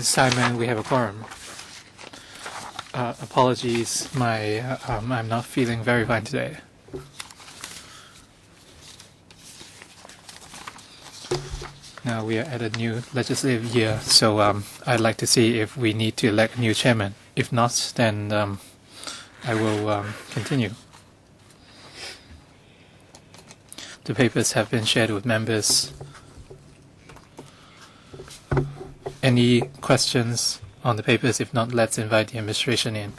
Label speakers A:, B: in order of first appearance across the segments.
A: It's time and we have a quorum. Apologies, I'm not feeling very fine today. Now we are at a new legislative year, so I'd like to see if we need to elect a new chairman. If not, then I will continue. The papers have been shared with members. Any questions on the papers? If not, let's invite the administration in.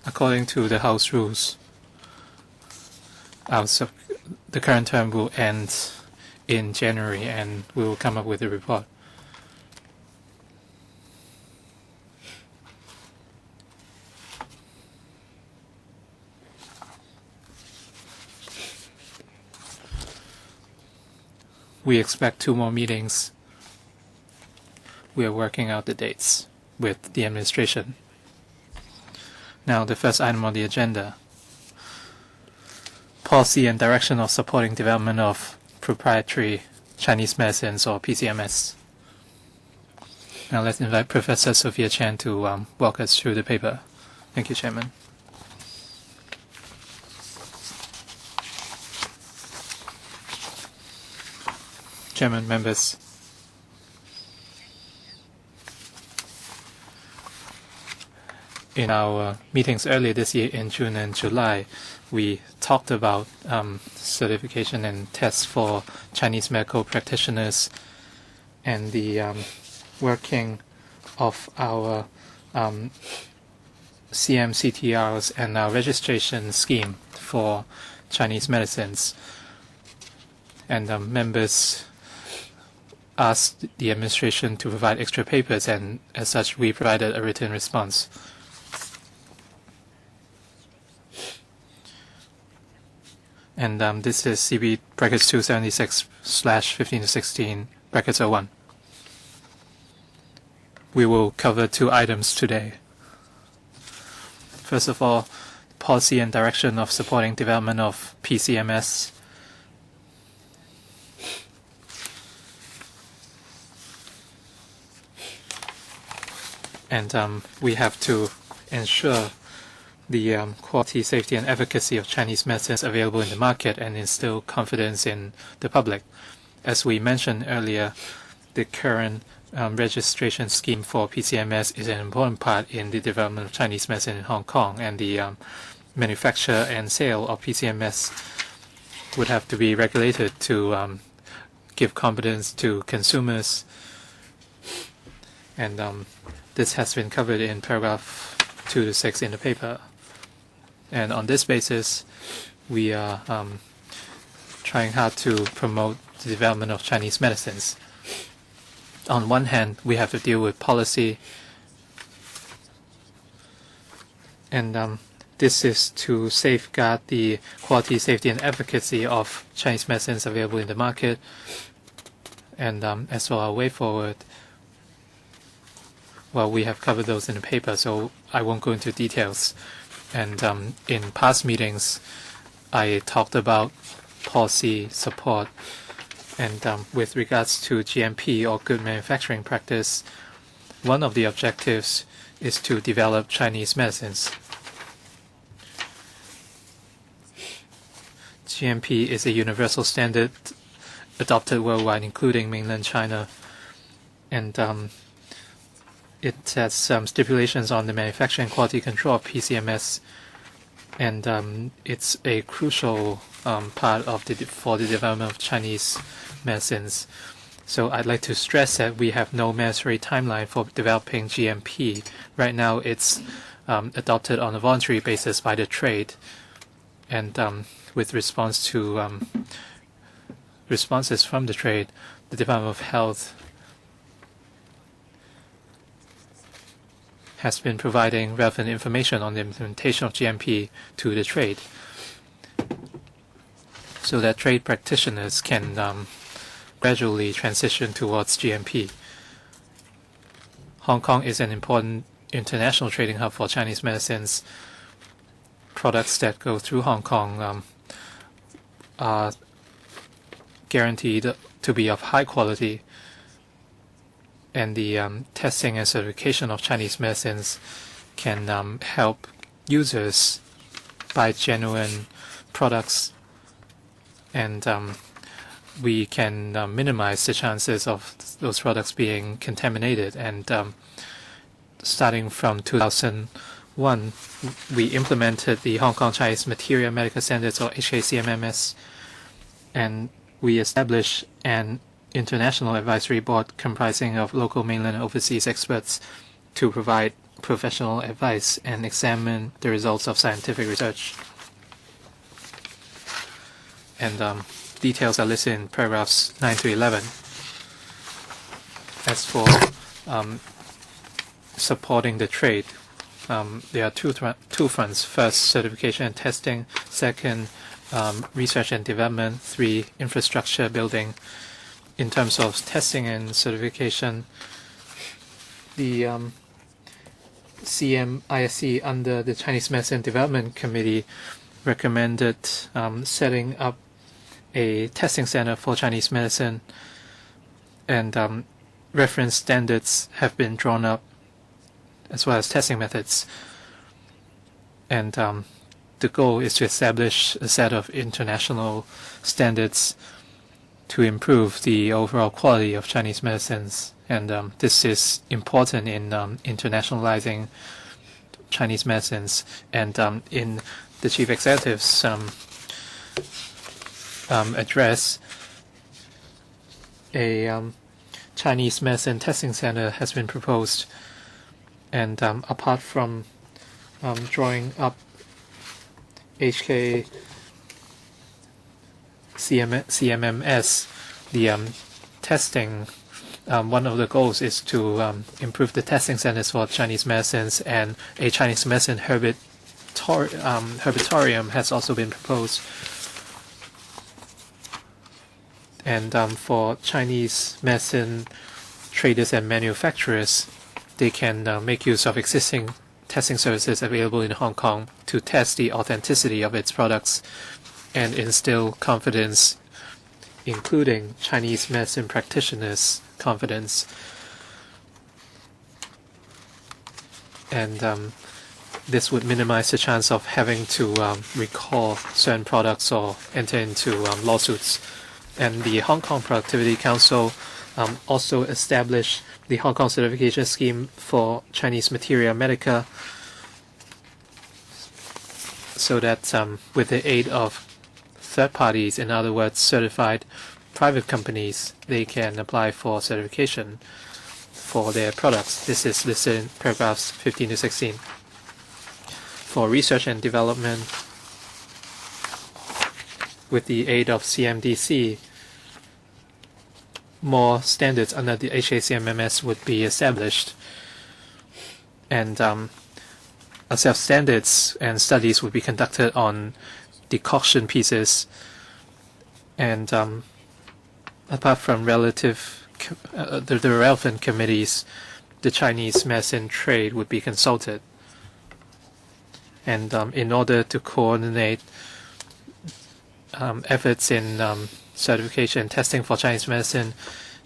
A: According to the House rules, the current term will end in January, and we will come up with a report. We expect 2 more meetings. We are working out the dates with the administration. Now, the first item on the agenda: policy and direction of supporting development of proprietary Chinese medicines, or pCms. Now, let's invite Professor Sophia Chan to walk us through the paper. Thank you, Chairman. Chairman, members. In our meetings earlier this year in June and July, we talked about certification and tests for Chinese medical practitioners and the working of our CMCTRs and our registration scheme for Chinese medicines. And members asked the administration to provide extra papers, and as such, we provided a written response. And this is CB brackets 276/15-16 brackets 01. We will cover 2 items today. First of all, policy and direction of supporting development of pCms. And we have to ensure the quality, safety, and efficacy of Chinese medicines available in the market and instill confidence in the public. As we mentioned earlier, the current registration scheme for pCms is an important part in the development of Chinese medicine in Hong Kong, and the manufacture and sale of pCms would have to be regulated to give confidence to consumers. And this has been covered in paragraph 2 to 6 in the paper. And on this basis, we are trying hard to promote the development of Chinese medicines. On one hand, we have to deal with policy, and this is to safeguard the quality, safety, and efficacy of Chinese medicines available in the market. And as for our way forward, well, we have covered those in the paper, so I won't go into details. And in past meetings, I talked about policy support. And with regards to GMP, or good manufacturing practice, one of the objectives is to develop Chinese medicines. GMP is a universal standard adopted worldwide, including mainland China. And it has some stipulations on the manufacturing quality control of pCms, and it's a crucial part of for the development of Chinese medicines. So I'd like to stress that we have no mandatory timeline for developing GMP. Right now, it's adopted on a voluntary basis by the trade, and with response to responses from the trade, the Department of Health has been providing relevant information on the implementation of GMP to the trade, so that trade practitioners can gradually transition towards GMP. Hong Kong is an important international trading hub for Chinese medicines, products that go through Hong Kong are guaranteed to be of high quality, and the testing and certification of Chinese medicines can help users buy genuine products, and we can minimize the chances of those products being contaminated. And starting from 2001, we implemented the Hong Kong Chinese Material Medical Standards, or HKCMMS, and we established an international advisory board comprising of local, mainland, and overseas experts to provide professional advice and examine the results of scientific research. And details are listed in paragraphs 9 to 11. As for supporting the trade, there are two fronts. First, certification and testing. Second, research and development. 3, infrastructure building. In terms of testing and certification, the ISC under the Chinese Medicine Development Committee recommended setting up a testing center for Chinese medicine, and reference standards have been drawn up as well as testing methods. And the goal is to establish a set of international standards to improve the overall quality of Chinese medicines. And this is important in internationalizing Chinese medicines. And in the Chief Executive's address, a Chinese medicine testing center has been proposed. And apart from drawing up HK CMMS, the testing, one of the goals is to improve the testing centers for Chinese medicines, and a Chinese medicine herbatorium has also been proposed. And for Chinese medicine traders and manufacturers, they can make use of existing testing services available in Hong Kong to test the authenticity of its products and instill confidence, including Chinese medicine practitioners' confidence. And this would minimize the chance of having to recall certain products or enter into lawsuits. And the Hong Kong Productivity Council also established the Hong Kong certification scheme for Chinese Materia Medica, so that with the aid of third parties, in other words, certified private companies, they can apply for certification for their products. This is listed in paragraphs 15 to 16. For research and development, with the aid of CMDC, more standards under the HKCMMS would be established, and a set of standards and studies would be conducted on decoction pieces. And apart from the relevant committees, the Chinese medicine trade would be consulted. And in order to coordinate efforts in certification and testing for Chinese medicine,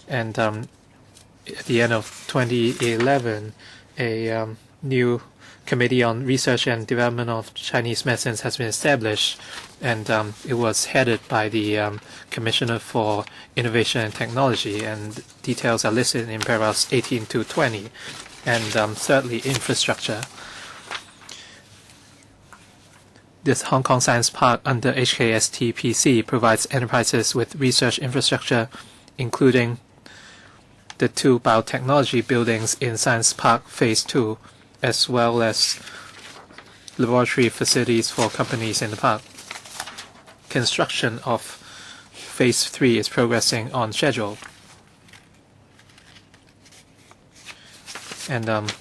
A: and at the end of 2011, a new Committee on Research and Development of Chinese Medicines has been established, and it was headed by the Commissioner for Innovation and Technology, and details are listed in paragraphs 18 to 20. And thirdly, infrastructure. This Hong Kong Science Park under HKSTPC provides enterprises with research infrastructure, including the 2 biotechnology buildings in Science Park Phase 2, as well as laboratory facilities for companies in the park. Construction of Phase 3 is progressing on schedule. And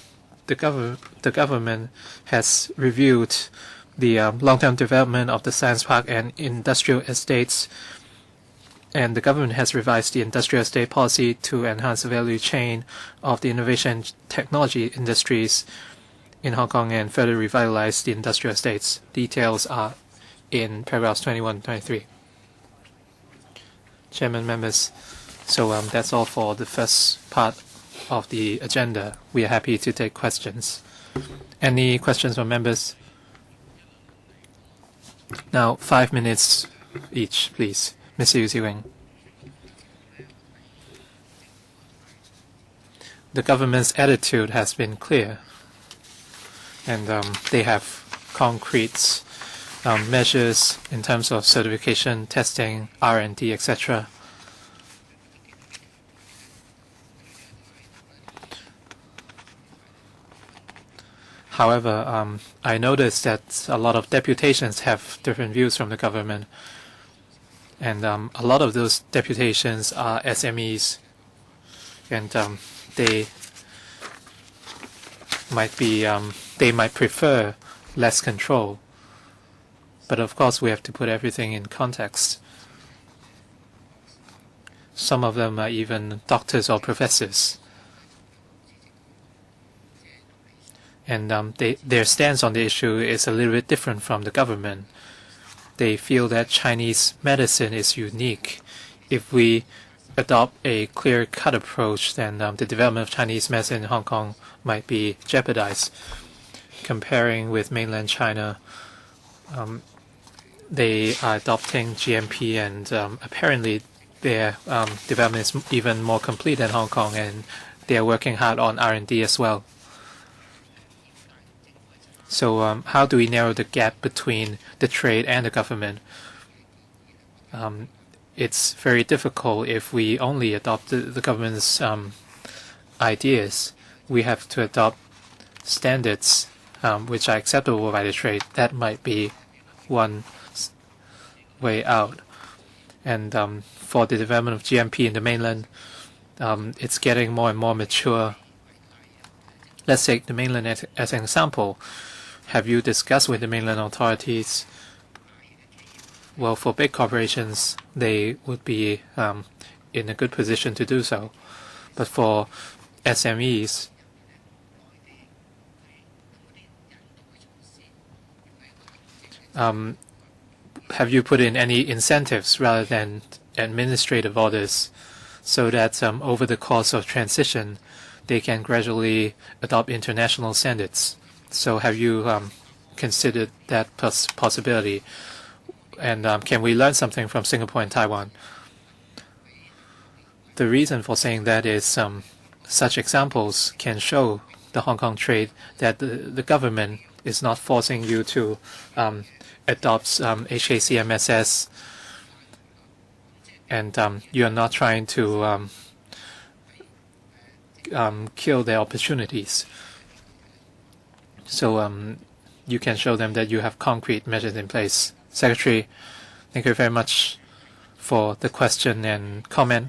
A: the government has reviewed the long-term development of the science park and industrial estates, and the government has revised the industrial estate policy to enhance the value chain of the innovation technology industries, in Hong Kong and further revitalize the industrial estates. Details are in paragraphs 21 and 23. Chairman, members, so that's all for the first part of the agenda. We are happy to take questions. Any questions from members? Now, 5 minutes each, please. Mr. Yu Ziwing. The government's attitude has been clear, and they have concrete measures in terms of certification, testing, R&D, etc. However, I noticed that a lot of deputations have different views from the government, and a lot of those deputations are SMEs, and they might prefer less control. But of course, we have to put everything in context. Some of them are even doctors or professors. And their stance on the issue is a little bit different from the government. They feel that Chinese medicine is unique. If we adopt a clear-cut approach, then the development of Chinese medicine in Hong Kong might be jeopardized. Comparing with mainland China, they are adopting GMP, and apparently their development is even more complete than Hong Kong, and they are working hard on R&D as well. So how do we narrow the gap between the trade and the government? It's very difficult if we only adopt the government's ideas. We have to adopt standards which are acceptable by the trade. That might be one way out. And for the development of GMP in the mainland, it's getting more and more mature. Let's take the mainland as an example. Have you discussed with the mainland authorities? Well, for big corporations, they would be in a good position to do so. But for SMEs, have you put in any incentives rather than administrative orders so that over the course of transition, they can gradually adopt international standards? So have you considered that possibility? And can we learn something from Singapore and Taiwan? The reason for saying that is such examples can show the Hong Kong trade that the government is not forcing you to adopt HKCMSS, and you are not trying to kill their opportunities. So you can show them that you have concrete measures in place. Secretary, thank you very much for the question and comment.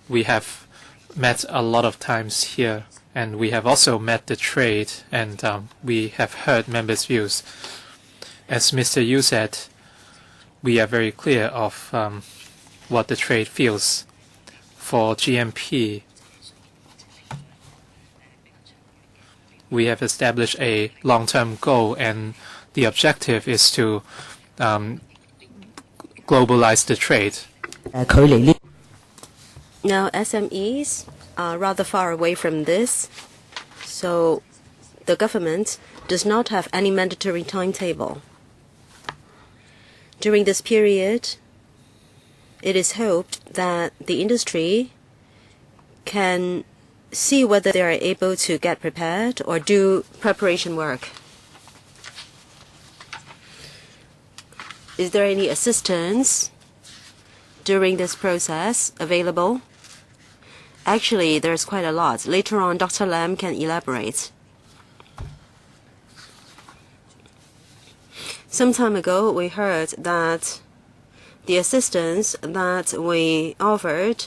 A: We have met a lot of times here, and we have also met the trade, and we have heard members' views. As Mr. Yu said, we are very clear of what the trade feels. For GMP, we have established a long-term goal, and the objective is to globalize the trade.
B: Now, SMEs are rather far away from this, so the government does not have any mandatory timetable. During this period, it is hoped that the industry can see whether they are able to get prepared or do preparation work. Is there any assistance during this process available? Actually, there's quite a lot. Later on, Dr. Lam can elaborate. Some time ago, we heard that the assistance that we offered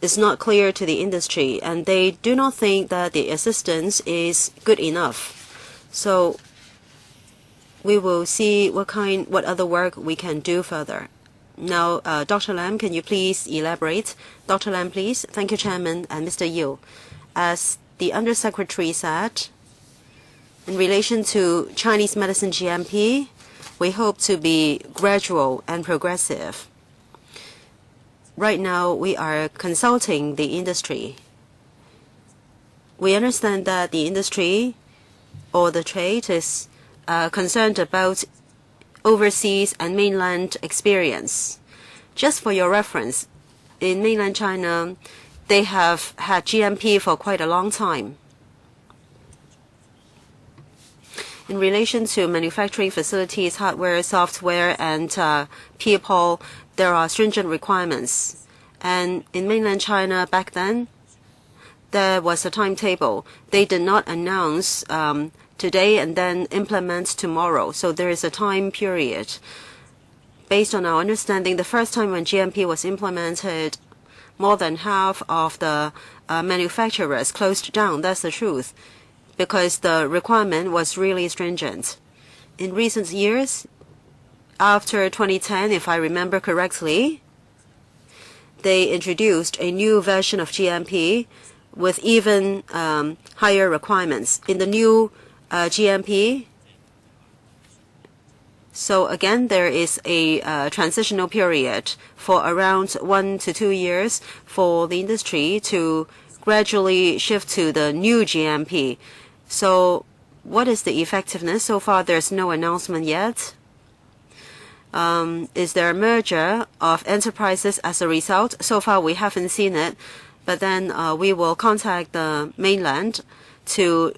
B: is not clear to the industry, and they do not think that the assistance is good enough. So we will see what other work we can do further. Now, Dr. Lam, can you please elaborate? Dr. Lam, please. Thank you, Chairman and Mr. Yu. As the Undersecretary said, in relation to Chinese medicine GMP, we hope to be gradual and progressive. Right now, we are consulting the industry. We understand that the industry or the trade is concerned about overseas and mainland experience. Just for your reference, in mainland China, they have had GMP for quite a long time. In relation to manufacturing facilities, hardware, software, and people, there are stringent requirements. And in mainland China back then, there was a timetable. They did not announce today and then implement tomorrow. So there is a time period. Based on our understanding, the first time when GMP was implemented, more than half of the manufacturers closed down. That's the truth, because the requirement was really stringent. In recent years, after 2010, if I remember correctly, they introduced a new version of GMP with even higher requirements. In the new GMP, so again, there is a transitional period for around 1 to 2 years for the industry to gradually shift to the new GMP. So what is the effectiveness? So far, there's no announcement yet. Is there a merger of enterprises as a result? So far, we haven't seen it. But then we will contact the mainland to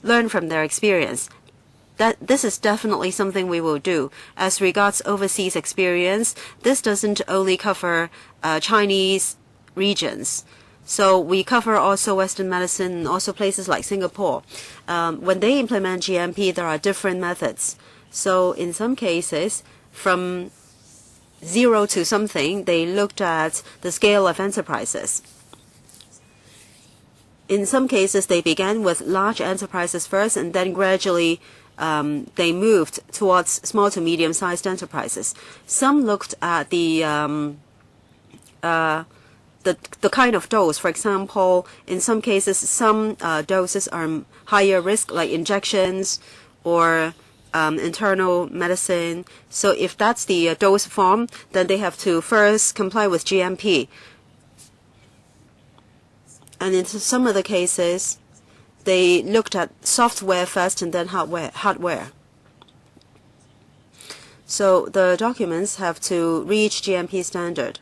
B: learn from their experience. This is definitely something we will do. As regards overseas experience, this doesn't only cover Chinese regions. So we cover also Western medicine, also places like Singapore. When they implement GMP, there are different methods. So in some cases, from 0 to something, they looked at the scale of enterprises. In some cases, they began with large enterprises first, and then gradually they moved towards small to medium-sized enterprises. Some looked at the kind of dose. For example, in some cases, some doses are higher risk, like injections or internal medicine. So if that's the dose form, then they have to first comply with GMP. And in some of the cases, they looked at software first and then hardware. So the documents have to reach GMP standard.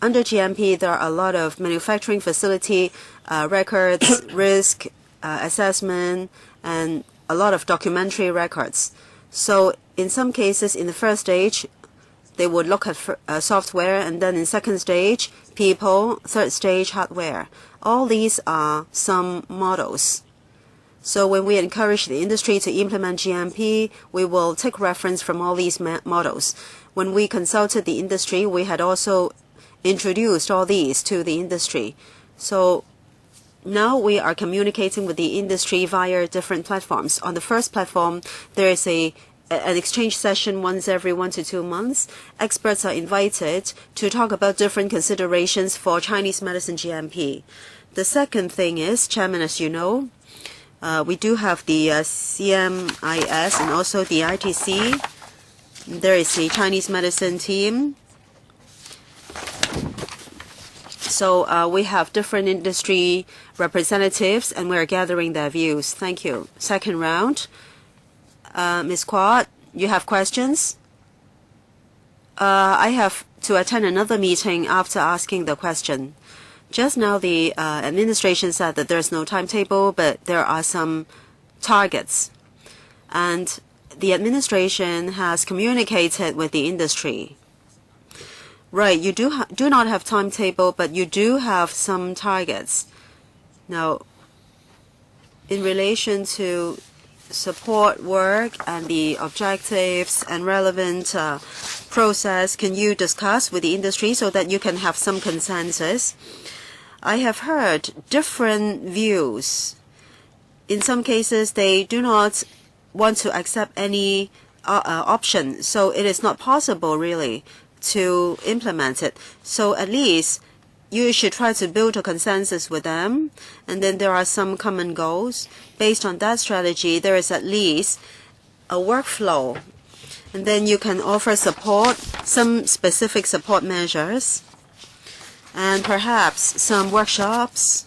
B: Under GMP, there are a lot of manufacturing facility records, risk assessment, and a lot of documentary records. So in some cases, in the first stage, they would look at software, and then in second stage, people, third stage, hardware. All these are some models. So when we encourage the industry to implement GMP, we will take reference from all these models. When we consulted the industry, we had also introduced all these to the industry. So now we are communicating with the industry via different platforms. On the first platform, there is an exchange session once every 1 to 2 months. Experts are invited to talk about different considerations for Chinese medicine GMP. The second thing is, Chairman, as you know, we do have the CMIS and also the ITC. There is a Chinese medicine team. So we have different industry representatives, and we're gathering their views. Thank you. Second round. Ms. Kwok, you have questions? I have to attend another meeting after asking the question. Just now, the administration said that there's no timetable, but there are some targets. And the administration has communicated with the industry. Right, you do not have timetable, but you do have some targets. Now, in relation to support work and the objectives and relevant process, can you discuss with the industry so that you can have some consensus? I have heard different views. In some cases, they do not want to accept any option, so it is not possible really to implement it. So at least you should try to build a consensus with them, and then there are some common goals. Based on that strategy, there is at least a workflow, and then you can offer support, some specific support measures, and perhaps some workshops.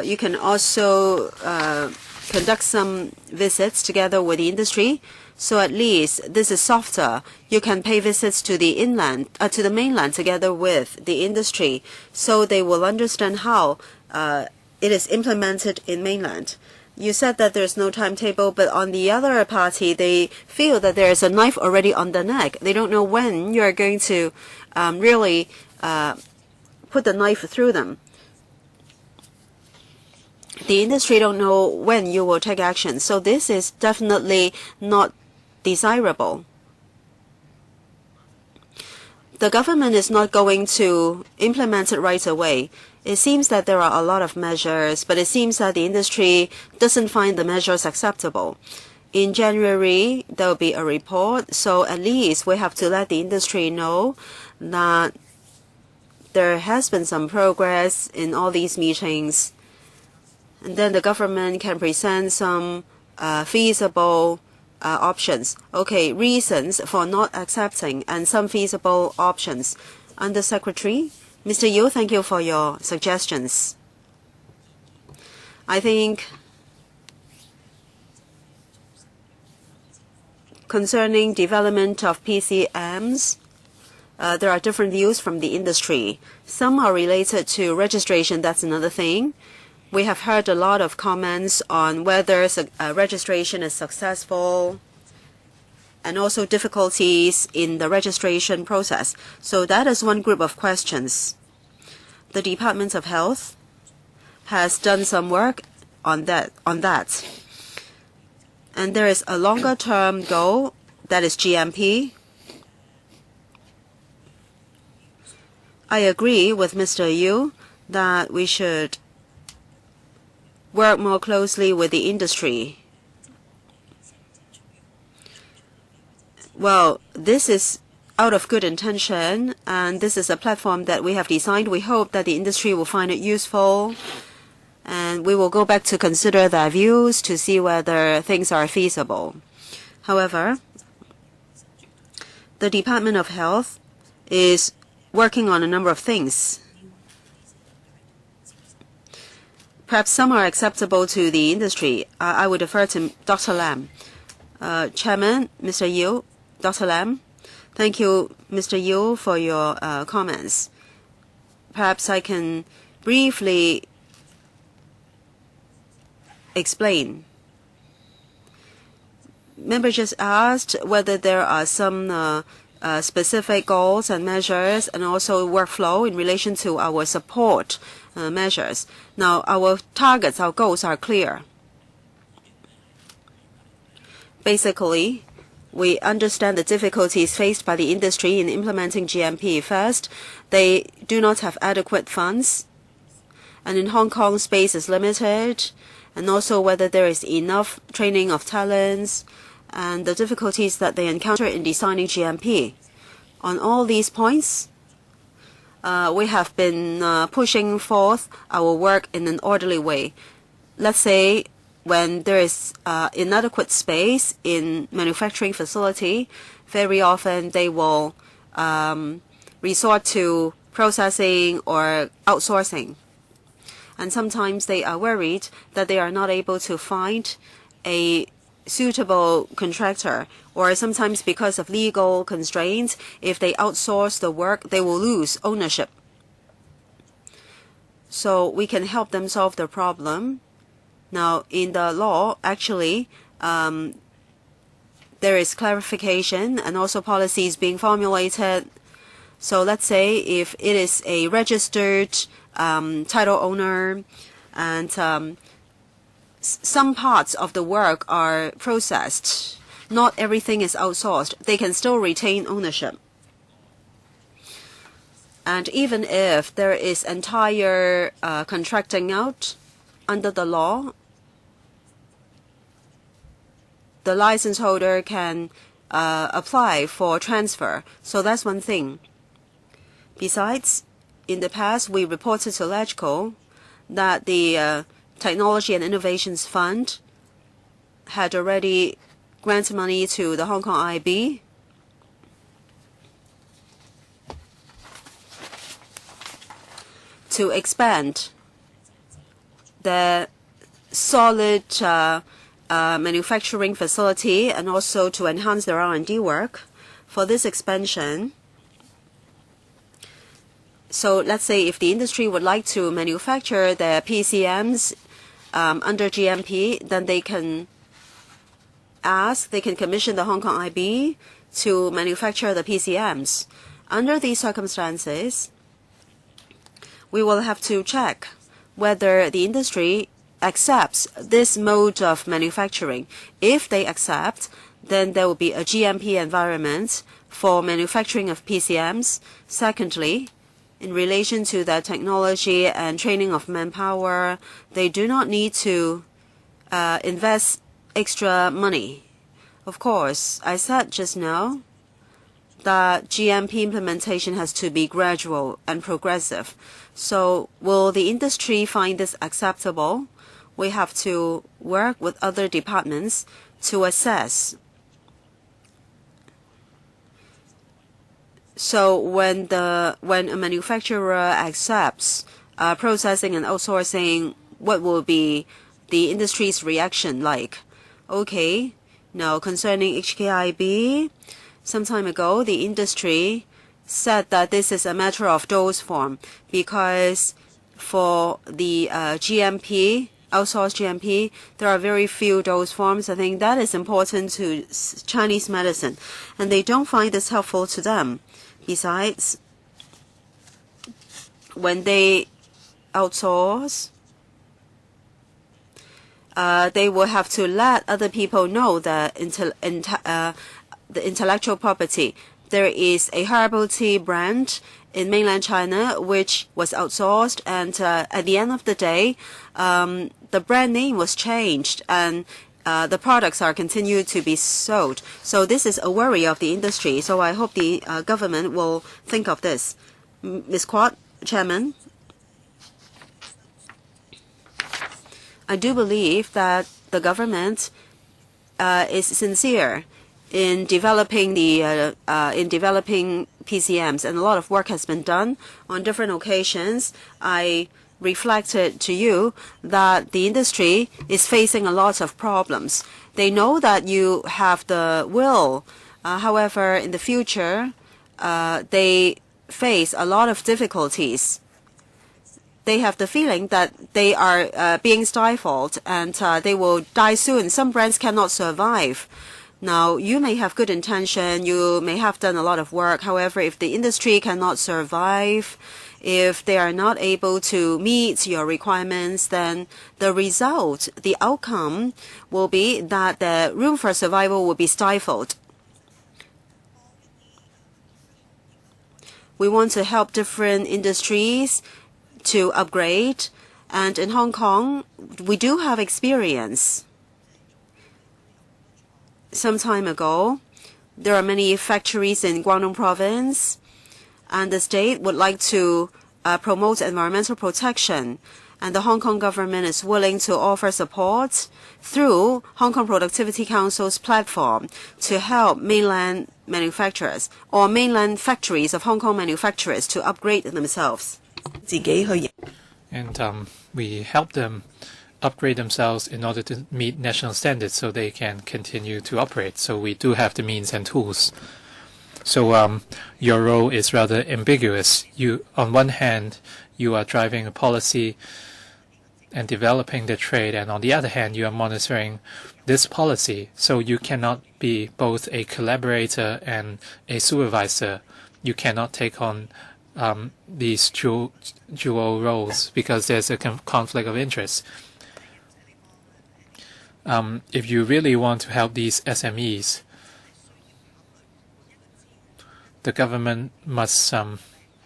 B: You can also conduct some visits together with the industry. So at least this is softer. You can pay visits to the to the mainland together with the industry, so they will understand how it is implemented in mainland. You said that there's no timetable, but on the other party, they feel that there is a knife already on the neck. They don't know when you're going to really put the knife through them. The industry don't know when you will take action. So this is definitely not desirable. The government is not going to implement it right away. It seems that there are a lot of measures, but it seems that the industry doesn't find the measures acceptable. In January, there will be a report, so at least we have to let the industry know that there has been some progress in all these meetings. And then the government can present some feasible options. Okay, reasons for not accepting and some feasible options. Under Secretary, Mr. Yu, thank you for your suggestions. I think concerning development of pCms, there are different views from the industry. Some are related to registration, that's another thing. We have heard a lot of comments on whether registration is successful and also difficulties in the registration process. So that is one group of questions. The Department of Health has done some work on that. And there is a longer-term goal, that is GMP. I agree with Mr. Yu that we should work more closely with the industry. Well, this is out of good intention, and this is a platform that we have designed. We hope that the industry will find it useful, and we will go back to consider their views to see whether things are feasible. However, the Department of Health is working on a number of things. Perhaps some are acceptable to the industry. I would defer to Dr. Lam. Chairman, Mr. Yu, Dr. Lam, thank you, Mr. Yu, for your comments. Perhaps I can briefly explain. Member just asked whether there are some specific goals and measures and also workflow in relation to our support measures. Now, our targets, our goals are clear. Basically, we understand the difficulties faced by the industry in implementing GMP. First, they do not have adequate funds, and in Hong Kong, space is limited, and also whether there is enough training of talents, and the difficulties that they encounter in designing GMP. On all these points, we have been pushing forth our work in an orderly way. Let's say when there is inadequate space in manufacturing facility, very often they will resort to processing or outsourcing. And sometimes they are worried that they are not able to find a suitable contractor, or sometimes because of legal constraints, if they outsource the work, they will lose ownership. So we can help them solve the problem. Now, in the law, actually, there is clarification and also policies being formulated. So let's say if it is a registered title owner and some parts of the work are processed, not everything is outsourced, they can still retain ownership. And even if there is entire contracting out under the law, the license holder can apply for transfer. So that's one thing. Besides, in the past, we reported to LegCo that the Technology and Innovations Fund had already granted money to the Hong Kong IB to expand the solid manufacturing facility and also to enhance their R&D work. For this expansion, so let's say if the industry would like to manufacture their pCms under GMP, then they can commission the Hong Kong IB to manufacture the pCms. Under these circumstances, we will have to check whether the industry accepts this mode of manufacturing. If they accept, then there will be a GMP environment for manufacturing of pCms. Secondly, in relation to the technology and training of manpower, they do not need to invest extra money. Of course, I said just now that GMP implementation has to be gradual and progressive. So will the industry find this acceptable? We have to work with other departments to assess. So when a manufacturer accepts processing and outsourcing, what will be the industry's reaction like? Okay, now concerning HKIB, some time ago the industry said that this is a matter of dose form, because for the GMP, outsourced GMP, there are very few dose forms. I think that is important to Chinese medicine, and they don't find this helpful to them. Besides, when they outsource, they will have to let other people know the intellectual property. There is a herbal tea brand in mainland China which was outsourced, and at the end of the day, the brand name was changed, and the products are continued to be sold. So this is a worry of the industry. So I hope the government will think of this. Ms. Kwok, Chairman, I do believe that the government is sincere in developing pCms, and a lot of work has been done on different occasions. I reflected to you that the industry is facing a lot of problems. They know that you have the will. However, in the future, they face a lot of difficulties. They have the feeling that they are being stifled, and they will die soon. Some brands cannot survive. Now, you may have good intention, you may have done a lot of work. However, if the industry cannot survive, if they are not able to meet your requirements, then the result, the outcome will be that the room for survival will be stifled. We want to help different industries to upgrade, and in Hong Kong, we do have experience. Some time ago, there are many factories in Guangdong province, and the state would like to promote environmental protection, and the Hong Kong government is willing to offer support through Hong Kong Productivity Council's platform to help mainland manufacturers or mainland factories of Hong Kong manufacturers to upgrade themselves.
A: And we help them upgrade themselves in order to meet national standards so they can continue to operate. So we do have the means and tools. So your role is rather ambiguous. You, on one hand, you are driving a policy and developing the trade, and on the other hand, you are monitoring this policy. So you cannot be both a collaborator and a supervisor. You cannot take on these dual roles because there's a conflict of interest. If you really want to help these SMEs, the government must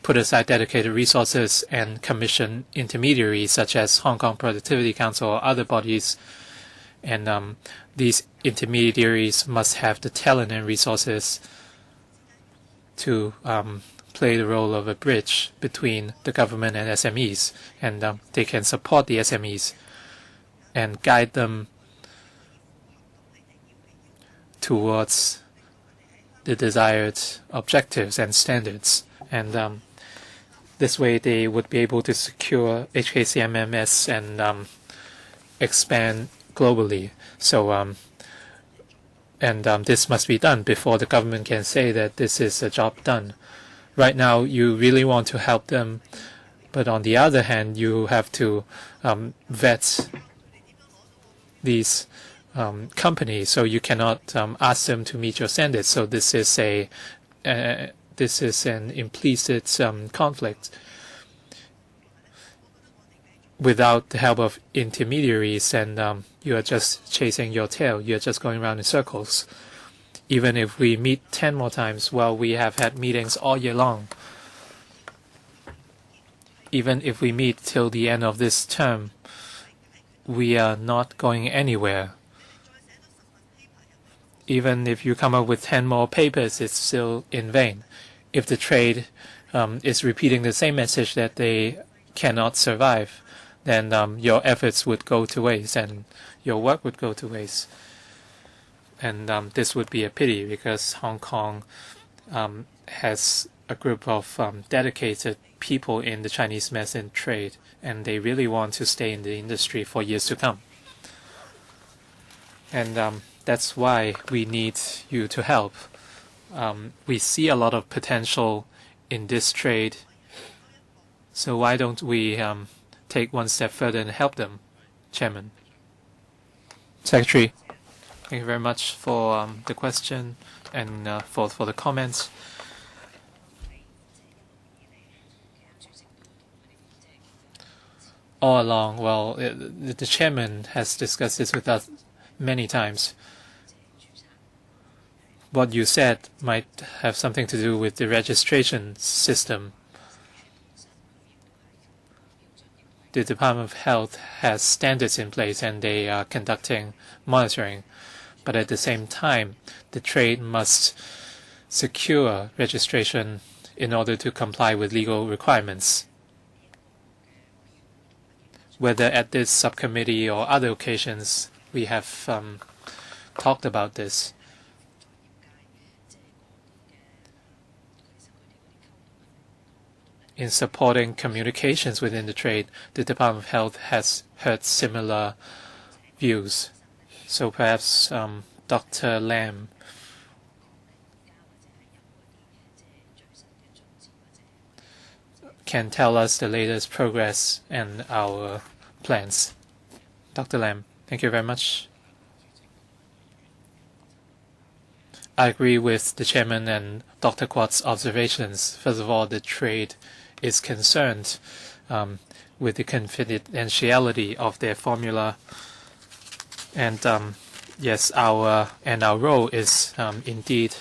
A: put aside dedicated resources and commission intermediaries such as Hong Kong Productivity Council or other bodies, and these intermediaries must have the talent and resources to play the role of a bridge between the government and SMEs, and they can support the SMEs and guide them towards the desired objectives and standards. And this way they would be able to secure HKCMMS and expand globally. So this must be done before the government can say that this is a job done. Right now, you really want to help them, but on the other hand, you have to vet these companies, so you cannot ask them to meet your standards. So this is an implicit conflict. Without the help of intermediaries, and you are just chasing your tail. You're just going around in circles. Even if we meet 10 more times, well, we have had meetings all year long. Even if we meet till the end of this term, we are not going anywhere. Even if you come up with 10 more papers, it's still in vain. If the trade is repeating the same message that they cannot survive, then your efforts would go to waste and your work would go to waste. And this would be a pity, because Hong Kong has a group of dedicated people in the Chinese medicine trade, and they really want to stay in the industry for years to come. And that's why we need you to help. We see a lot of potential in this trade, so why don't we take one step further and help them, Chairman? Secretary, thank you very much for the question and for the comments. All along, well, the Chairman has discussed this with us many times. What you said might have something to do with the registration system. The Department of Health has standards in place and they are conducting monitoring. But at the same time, the trade must secure registration in order to comply with legal requirements. Whether at this subcommittee or other occasions, we have talked about this. In supporting communications within the trade, the Department of Health has heard similar views. So perhaps Dr. Lam can tell us the latest progress and our plans. Dr. Lam, thank you very much. I agree with the Chairman and Dr. Quat's observations. First of all, the trade is concerned with the confidentiality of their formula, and yes, our role is indeed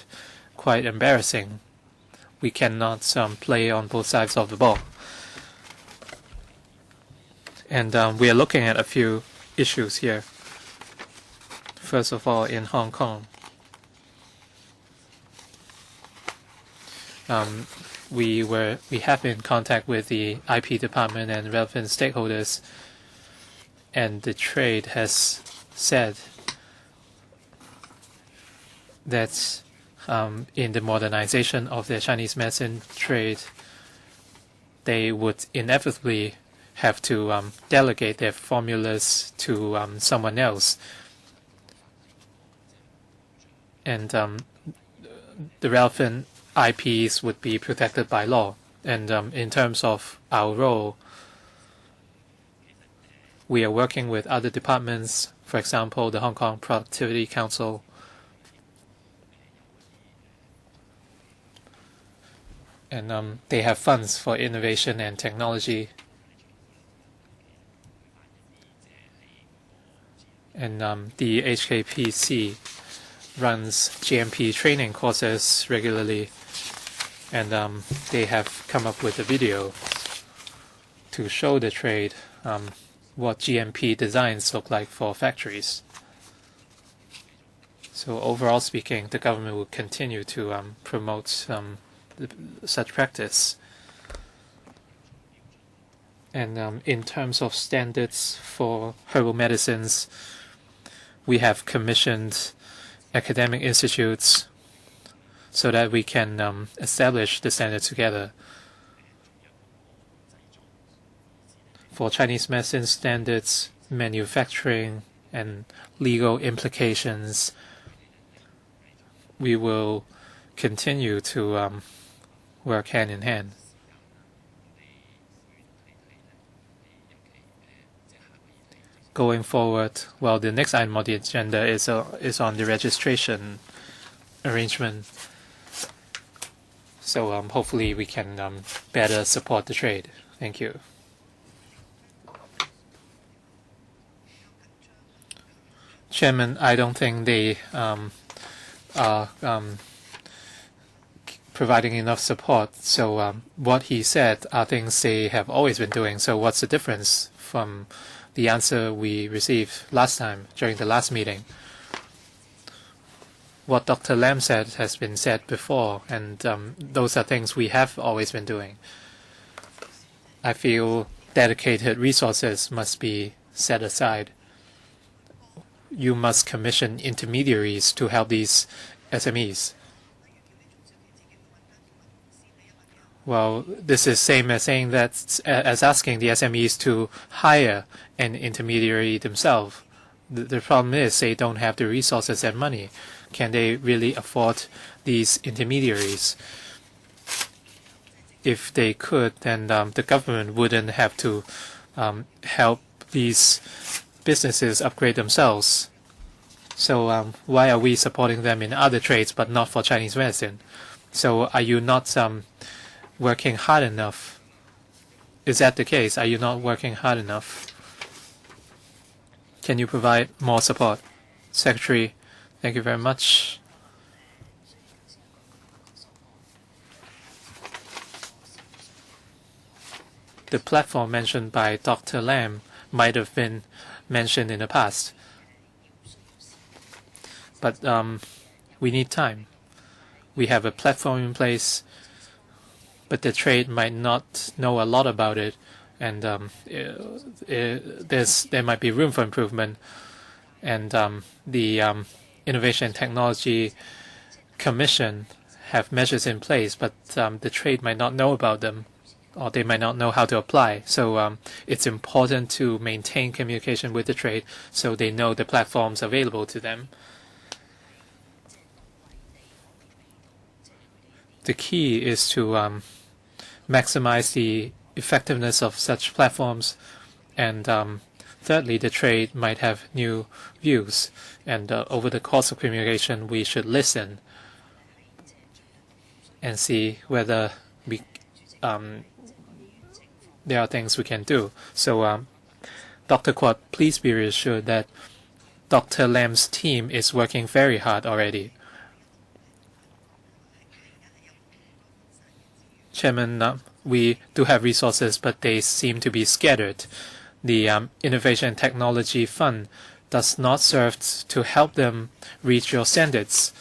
A: quite embarrassing. We cannot play on both sides of the ball, and we are looking at a few issues here. First of all, in Hong Kong, we have been in contact with the IP department and relevant stakeholders, and the trade has said that in the modernization of the Chinese medicine trade, they would inevitably have to delegate their formulas to someone else. And the relevant IPs would be protected by law. And in terms of our role, we are working with other departments, for example, the Hong Kong Productivity Council, and they have funds for innovation and technology. And the HKPC runs GMP training courses regularly, and they have come up with a video to show the trade what GMP designs look like for factories. So overall speaking, the government will continue to promote such practice. And in terms of standards for herbal medicines, we have commissioned academic institutes so that we can establish the standards together. For Chinese medicine standards, manufacturing, and legal implications, we will continue to work hand in hand. Going forward, well, the next item on the agenda is on the registration arrangement. So hopefully we can better support the trade. Thank you. Chairman, I don't think they are providing enough support. So what he said are things they have always been doing. So what's the difference from the answer we received last time during the last meeting? What Dr. Lam said has been said before, and those are things we have always been doing. I feel dedicated resources must be set aside. You must commission intermediaries to help these SMEs. Well, this is same as saying that as asking the SMEs to hire an intermediary themselves. The problem is they don't have the resources and money. Can they really afford these intermediaries? If they could, then the government wouldn't have to help these businesses upgrade themselves. So why are we supporting them in other trades but not for Chinese medicine? So are you not working hard enough? Is that the case? Are you not working hard enough? Can you provide more support? Secretary, thank you very much. The platform mentioned by Dr. Lam might have been mentioned in the past. But we need time. We have a platform in place, but the trade might not know a lot about it, and there might be room for improvement. And the Innovation and Technology Commission have measures in place, but the trade might not know about them, or they might not know how to apply. So it's important to maintain communication with the trade so they know the platforms available to them. The key is to maximize the effectiveness of such platforms, and thirdly, the trade might have new views, and over the course of communication, we should listen and see whether we there are things we can do. So, Dr. Kwok, please be reassured that Dr. Lam's team is working very hard already. Chairman, we do have resources, but they seem to be scattered. The Innovation and Technology Fund does not serve to help them reach your standards.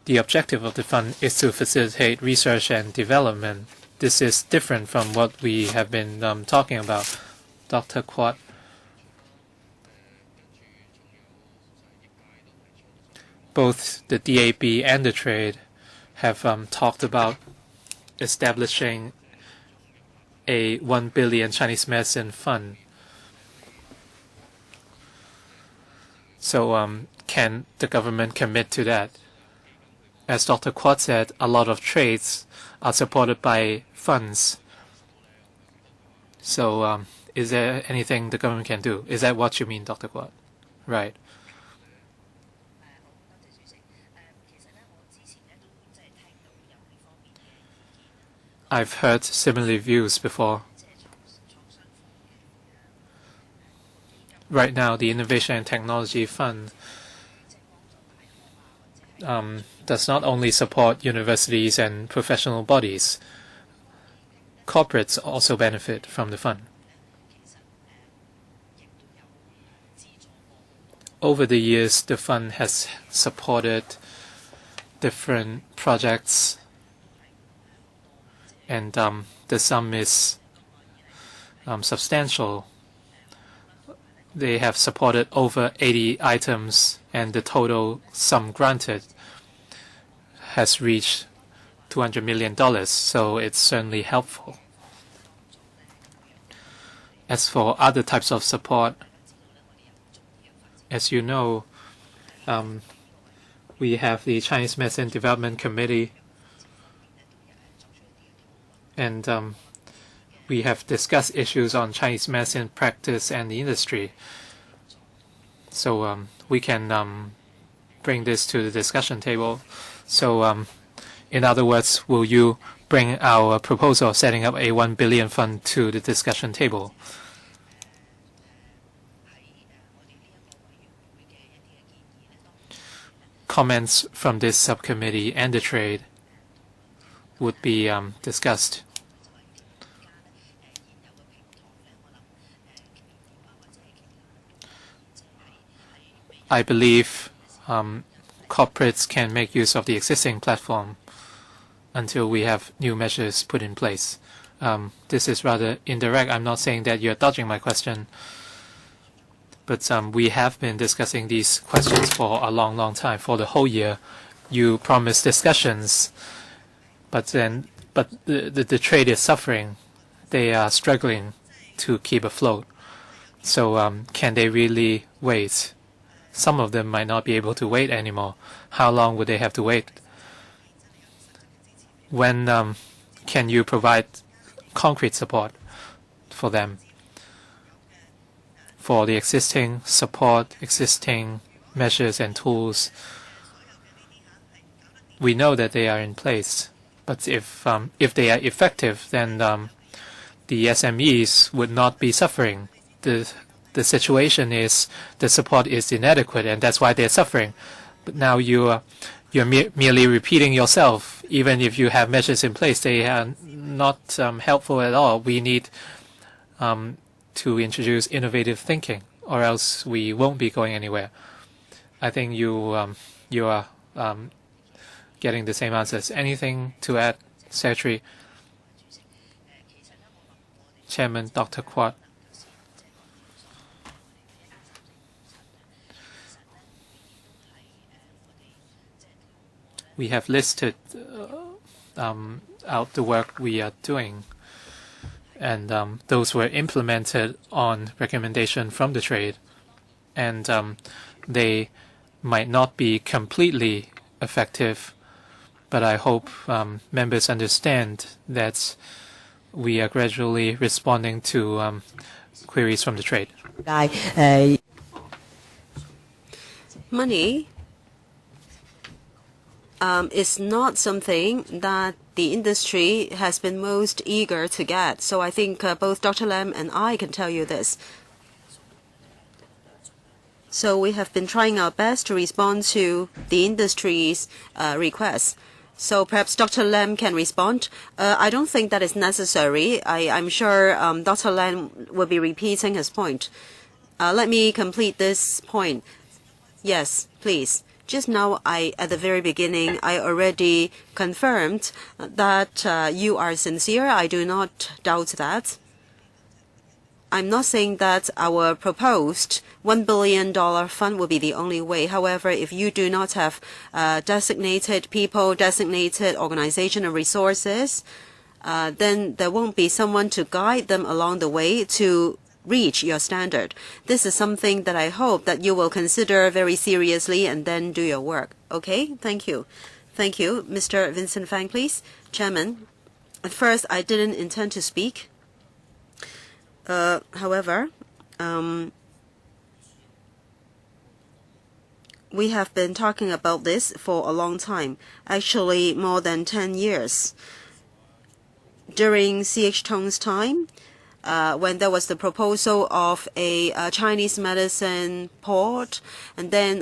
A: The objective of the fund is to facilitate research and development. This is different from what we have been talking about. Dr. Kwok. Both the DAB and the trade have talked about establishing a 1 billion Chinese medicine fund. So can the government commit to that? As Dr. Kwok said, a lot of trades are supported by funds. So is there anything the government can do? Is that what you mean, Dr. Kwok? Right. I've heard similar views before. Right now, the Innovation and Technology Fund does not only support universities and professional bodies. Corporates also benefit from the fund. over the years, the fund has supported different projects, and the sum is substantial. They have supported over 80 items, and the total sum granted has reached $200 million, so it's certainly helpful. As for other types of support, as you know, we have the Chinese Medicine Development Committee, and we have discussed issues on Chinese medicine practice and the industry. So we can bring this to the discussion table. So in other words, will you bring our proposal of setting up a 1 billion fund to the discussion table? Comments from this subcommittee and the trade would be discussed. I believe corporates can make use of the existing platform until we have new measures put in place. This is rather indirect. I'm not saying that you're dodging my question, but we have been discussing these questions for a long time, for the whole year. You promised discussions, but the trade is suffering. They are struggling to keep afloat. So can they really wait? Some of them might not be able to wait anymore. How long would they have to wait? When can you provide concrete support for them? For the existing support, existing measures and tools, we know that they are in place. But if they are effective, then the SMEs would not be suffering. The situation is the support is inadequate, and that's why they're suffering. But now you're merely repeating yourself. Even if you have measures in place, they are not helpful at all. We need to introduce innovative thinking, or else we won't be going anywhere. I think you are getting the same answers. Anything to add, Secretary? Chairman Dr. Quat. We have listed out the work we are doing, and those were implemented on recommendation from the trade, and they might not be completely effective, but I hope members understand that we are gradually responding to queries from the trade.
B: Money is not something that the industry has been most eager to get. So I think both Dr. Lam and I can tell you this. So we have been trying our best to respond to the industry's requests. So perhaps Dr. Lam can respond. I don't think that is necessary. I'm sure Dr. Lam will be repeating his point. Let me complete this point. Yes, please. Just now, at the very beginning, I already confirmed that you are sincere. I do not doubt that. I'm not saying that our proposed $1 billion fund will be the only way. However, if you do not have designated people, designated organization and resources, then there won't be someone to guide them along the way to reach your standard. This is something that I hope that you will consider very seriously and then do your work. Okay? Thank you. Thank you. Mr. Vincent Fang, please. Chairman, at first I didn't intend to speak. However, we have been talking about this for a long time, actually more than 10 years. During C.H. Tong's time, when there was the proposal of a Chinese medicine port, and then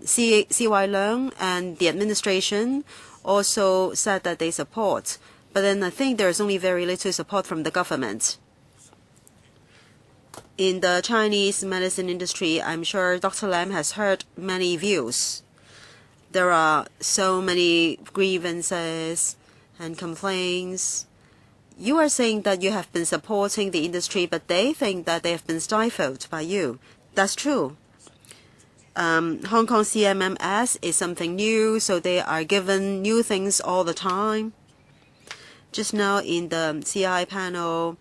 B: C.Y. Leung and the administration also said that they support. But then I think there is only very little support from the government. in the Chinese medicine industry, I'm sure Dr. Lam has heard many views. There are so many grievances and complaints. You are saying that you have been supporting the industry, but they think that they have been stifled by you. That's true. Hong Kong CMMS is something new, so they are given new things all the time. Just now in the CI panel,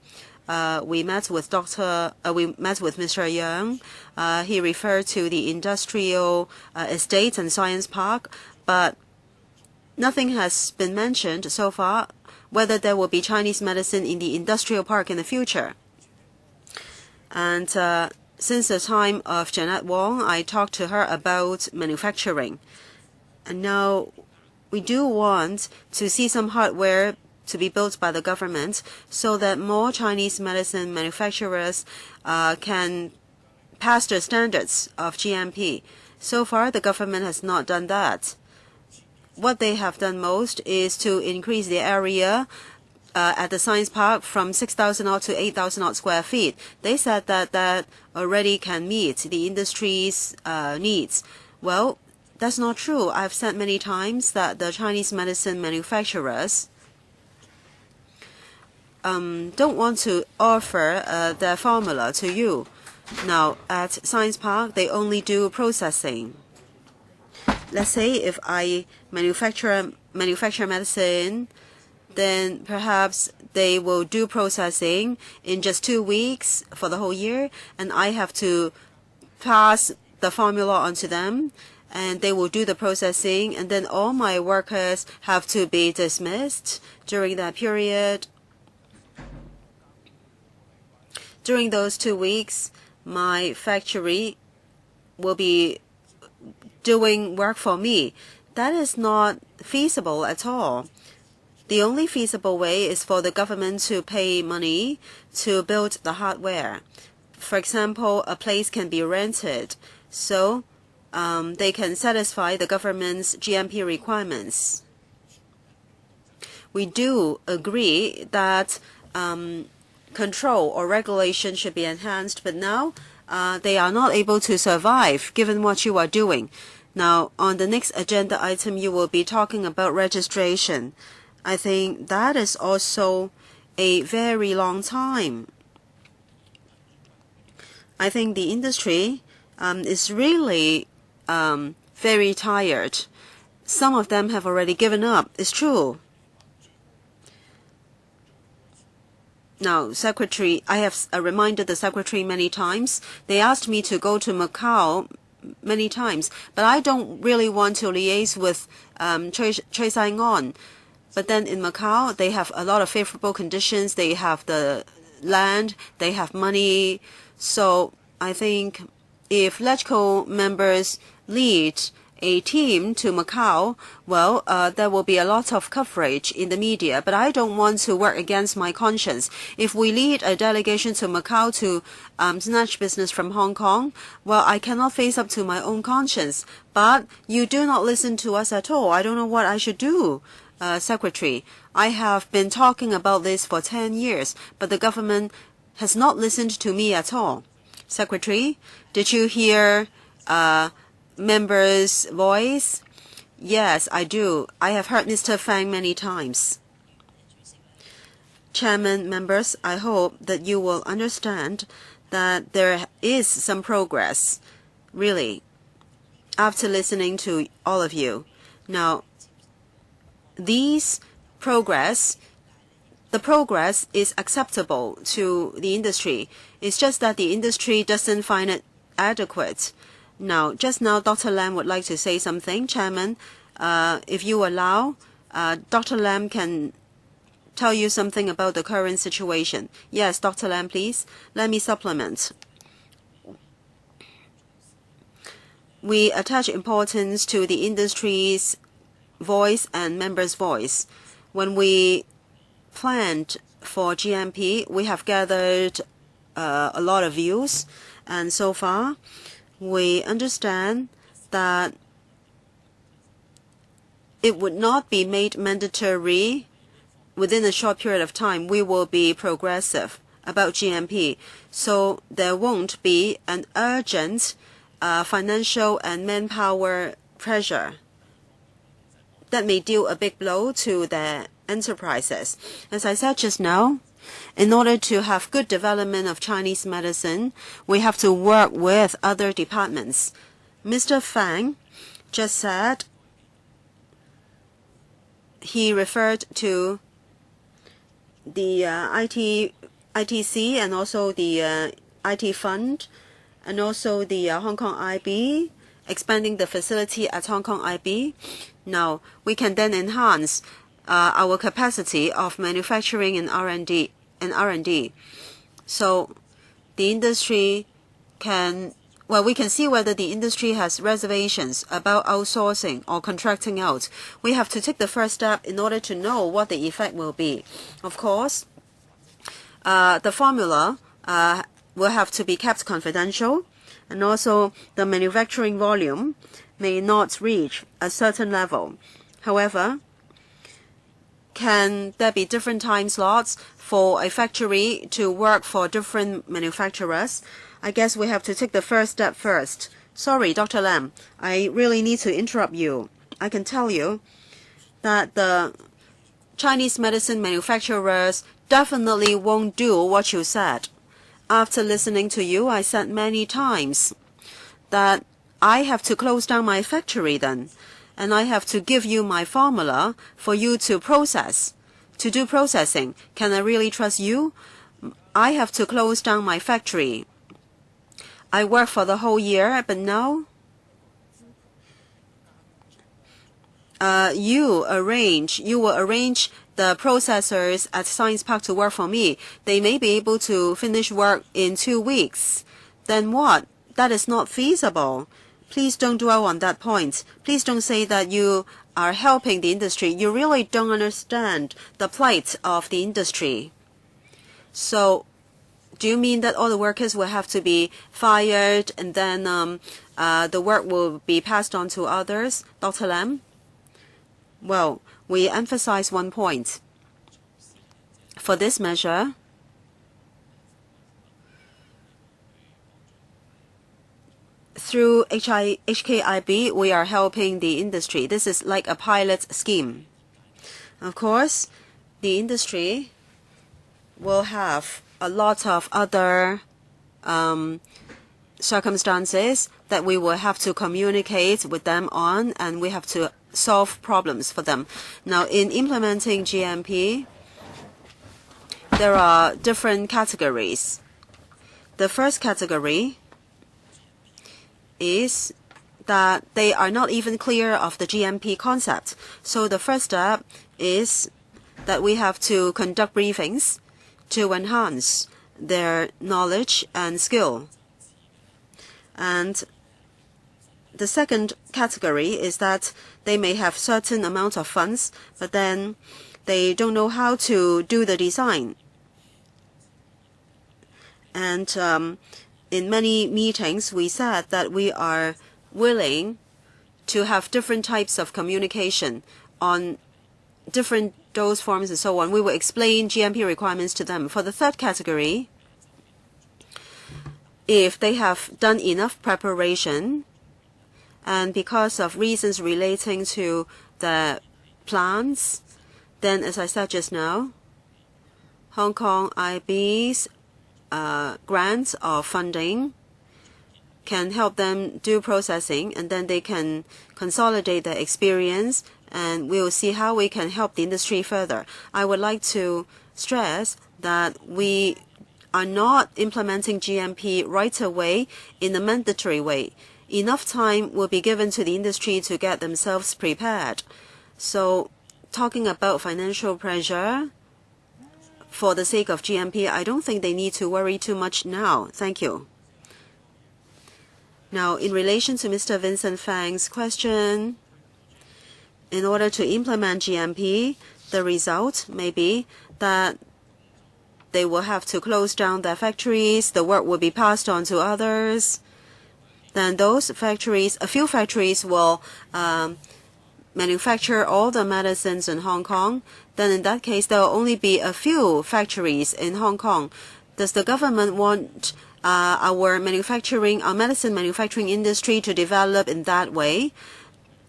B: we met with Mr. Yang. He referred to the industrial estate and science park, but nothing has been mentioned so far whether there will be Chinese medicine in the industrial park in the future. And since the time of Janet Wong, I talked to her about manufacturing. And now we do want to see some hardware to be built by the government so that more Chinese medicine manufacturers can pass the standards of GMP. So far, the government has not done that. What they have done most is to increase the area at the science park from 6,000 odd to 8,000 odd square feet. They said that that already can meet the industry's needs. Well, that's not true. I've said many times that the Chinese medicine manufacturers don't want to offer their formula to you. Now, at Science Park, they only do processing. Let's say if I manufacture medicine, then perhaps they will do processing in just 2 weeks for the whole year, and I have to pass the formula on to them, and they will do the processing, and then all my workers have to be dismissed during that period. During those 2 weeks, my factory will be doing work for me. That is not feasible at all. The only feasible way is for the government to pay money to build the hardware. For example, a place can be rented, so they can satisfy the government's GMP requirements. We do agree that control or regulation should be enhanced, but now they are not able to survive given what you are doing. Now, on the next agenda item, you will be talking about registration. I think that is also a very long time. I think the industry is really very tired. Some of them have already given up. It's true. Now, Secretary, I have reminded the Secretary many times. They asked me to go to Macau many times, but I don't really want to liaise with Choi Sai-on. But then in Macau, they have a lot of favorable conditions. They have the land, they have money. So I think if LegCo members lead a team to Macau, well, there will be a lot of coverage in the media, but I don't want to work against my conscience. If we lead a delegation to Macau to snatch business from Hong Kong, well, I cannot face up to my own conscience. But you do not listen to us at all. I don't know what I should do, Secretary. I have been talking about this for 10 years, but the government has not listened to me at all. Secretary, did you hear member's voice? Yes, I do. I have heard Mr. Fang many times. Chairman, members, I hope that you will understand that there is some progress, really, after listening to all of you. Now, the progress is acceptable to the industry. It's just that the industry doesn't find it adequate. Now, just now, Dr. Lam would like to say something. Chairman, if you allow, Dr. Lam can tell you something about the current situation. Yes, Dr. Lam, please. Let me supplement. We attach importance to the industry's voice and members' voice. When we planned for GMP, we have gathered a lot of views, and so far, we understand that it would not be made mandatory within a short period of time. We will be progressive about GMP. So there won't be an urgent financial and manpower pressure that may deal a big blow to the enterprises. As I said just now, in order to have good development of Chinese medicine, we have to work with other departments. Mr. Fang just said he referred to the ITC and also the IT fund and also the Hong Kong IB, expanding the facility at Hong Kong IB. Now, we can then enhance our capacity of manufacturing and R&D. So the industry can, well, we can see whether the industry has reservations about outsourcing or contracting out. We have to take the first step in order to know what the effect will be. Of course, the formula will have to be kept confidential, and also the manufacturing volume may not reach a certain level. However, can there be different time slots for a factory to work for different manufacturers? I guess we have to take the first step first. Sorry, Dr. Lam, I really need to interrupt you. I can tell you that the Chinese medicine manufacturers definitely won't do what you said. After listening to you, I said many times that I have to close down my factory then, and I have to give you my formula for you to process, to do processing. Can I really trust you? I have to close down my factory. I work for the whole year, but now you will arrange the processors at Science Park to work for me. They may be able to finish work in 2 weeks. Then what? That is not feasible. Please don't dwell on that point. Please don't say that you are helping the industry. You really don't understand the plight of the industry. So, do you mean that all the workers will have to be fired and then the work will be passed on to others? Dr. Lam? Well, we emphasize one point. For this measure, through HKIB, we are helping the industry. This is like a pilot scheme. Of course, the industry will have a lot of other circumstances that we will have to communicate with them on, and we have to solve problems for them. Now, in implementing GMP, there are different categories. The first category is that they are not even clear of the GMP concept. So the first step is that we have to conduct briefings to enhance their knowledge and skill. And the second category is that they may have certain amount of funds, but then they don't know how to do the design. And in many meetings, we said that we are willing to have different types of communication on different dose forms and so on. We will explain GMP requirements to them. For the third category, if they have done enough preparation, and because of reasons relating to the plans, then as I said just now, Hong Kong IB's grants or funding can help them do processing, and then they can consolidate their experience, and we will see how we can help the industry further. I would like to stress that we are not implementing GMP right away in a mandatory way. Enough time will be given to the industry to get themselves prepared. So, talking about financial pressure, for the sake of GMP, I don't think they need to worry too much now. Thank you. Now, in relation to Mr. Vincent Fang's question, in order to implement GMP, the result may be that they will have to close down their factories, the work will be passed on to others. Then those factories, a few factories will manufacture all the medicines in Hong Kong. Then in that case, there will only be a few factories in Hong Kong. Does the government want our medicine manufacturing industry to develop in that way?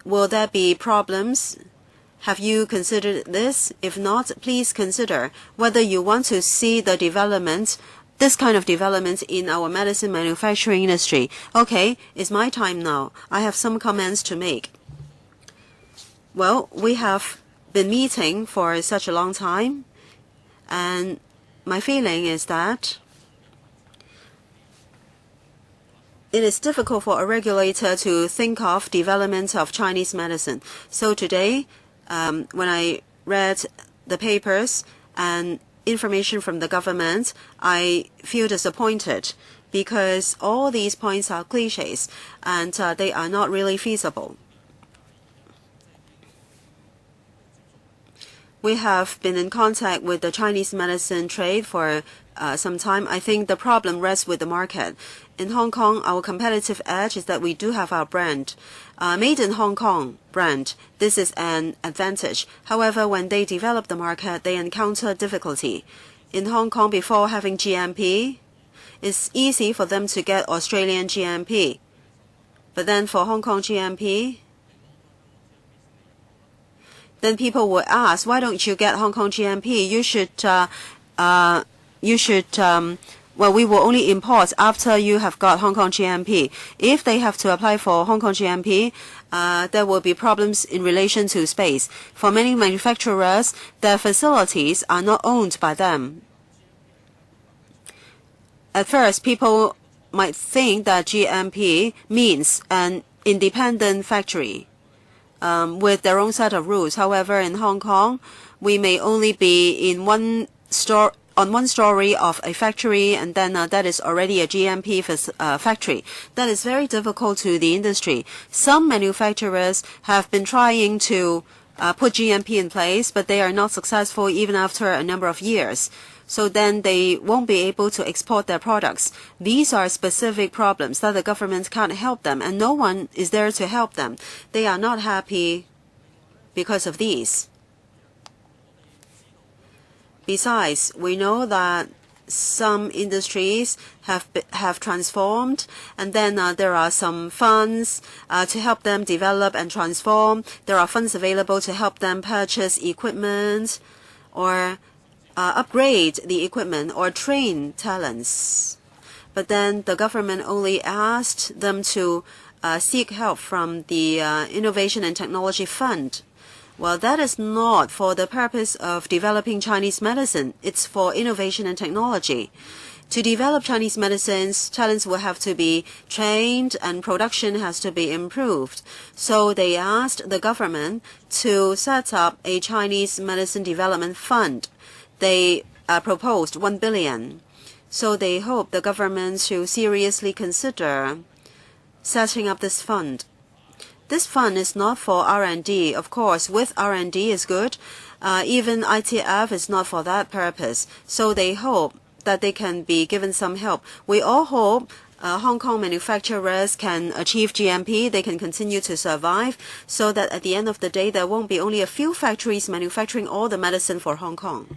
B: Will there be problems? Have you considered this? If not, please consider whether you want to see the development, this kind of development in our medicine manufacturing industry. Okay, it's my time now. I have some comments to make. Well, we have been meeting for such a long time, and my feeling is that it is difficult for a regulator to think of development of Chinese medicine. So today, when I read the papers and information from the government, I feel disappointed because all these points are cliches and they are not really feasible. We have been in contact with the Chinese medicine trade for some time. I think the problem rests with the market. In Hong Kong, our competitive edge is that we do have our brand. Made in Hong Kong brand, this is an advantage. However, when they develop the market, they encounter difficulty. In Hong Kong, before having GMP, it's easy for them to get Australian GMP. But then for Hong Kong GMP, then people will ask, why don't you get Hong Kong GMP? Well, we will only import after you have got Hong Kong GMP. If they have to apply for Hong Kong GMP, there will be problems in relation to space. For many manufacturers, their facilities are not owned by them. At first, people might think that GMP means an independent factory with their own set of rules. However, in Hong Kong, we may only be in one story of a factory, and then that is already a GMP factory. That is very difficult to the industry. Some manufacturers have been trying to put GMP in place, but they are not successful even after a number of years. So then they won't be able to export their products. These are specific problems that the government can't help them, and no one is there to help them. They are not happy because of these. Besides, we know that some industries have transformed, and then there are some funds to help them develop and transform. There are funds available to help them purchase equipment or upgrade the equipment or train talents. But then the government only asked them to seek help from the Innovation and Technology Fund. Well, that is not for the purpose of developing Chinese medicine. It's for innovation and technology. To develop Chinese medicines, talents will have to be trained and production has to be improved. So they asked the government to set up a Chinese medicine development fund. They proposed 1 billion. So they hope the government to seriously consider setting up this fund. This fund is not for R&D. Of course, with R&D is good. Even ITF is not for that purpose. So they hope that they can be given some help. We all hope Hong Kong manufacturers can achieve GMP, they can continue to survive, so that at the end of the day, there won't be only a few factories manufacturing all the medicine for Hong Kong.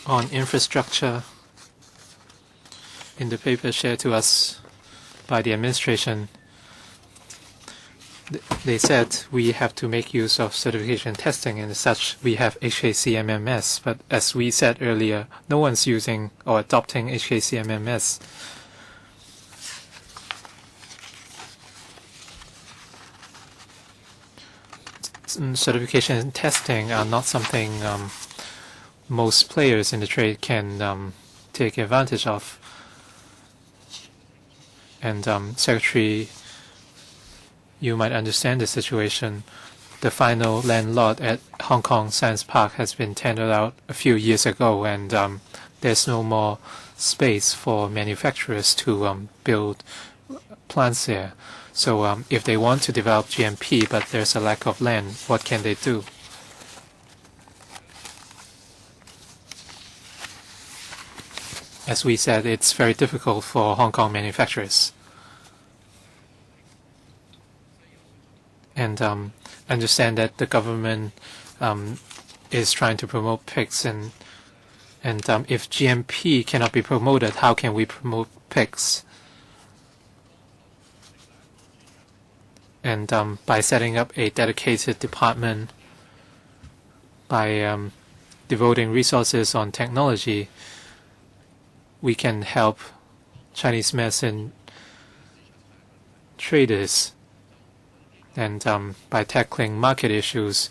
A: On infrastructure, in the paper shared to us by the administration, they said we have to make use of certification testing, and as such we have HKCMMS. But as we said earlier, no one's using or adopting HKCMMS. Certification and testing are not something most players in the trade can take advantage of. And Secretary, you might understand the situation. The final land lot at Hong Kong Science Park has been tendered out a few years ago, and there's no more space for manufacturers to build plants there. So if they want to develop GMP, but there's a lack of land, what can they do? As we said, it's very difficult for Hong Kong manufacturers. And understand that the government is trying to promote pigs and And if GMP cannot be promoted, how can we promote PICS? And by setting up a dedicated department, by devoting resources on technology, we can help Chinese medicine traders. And by tackling market issues,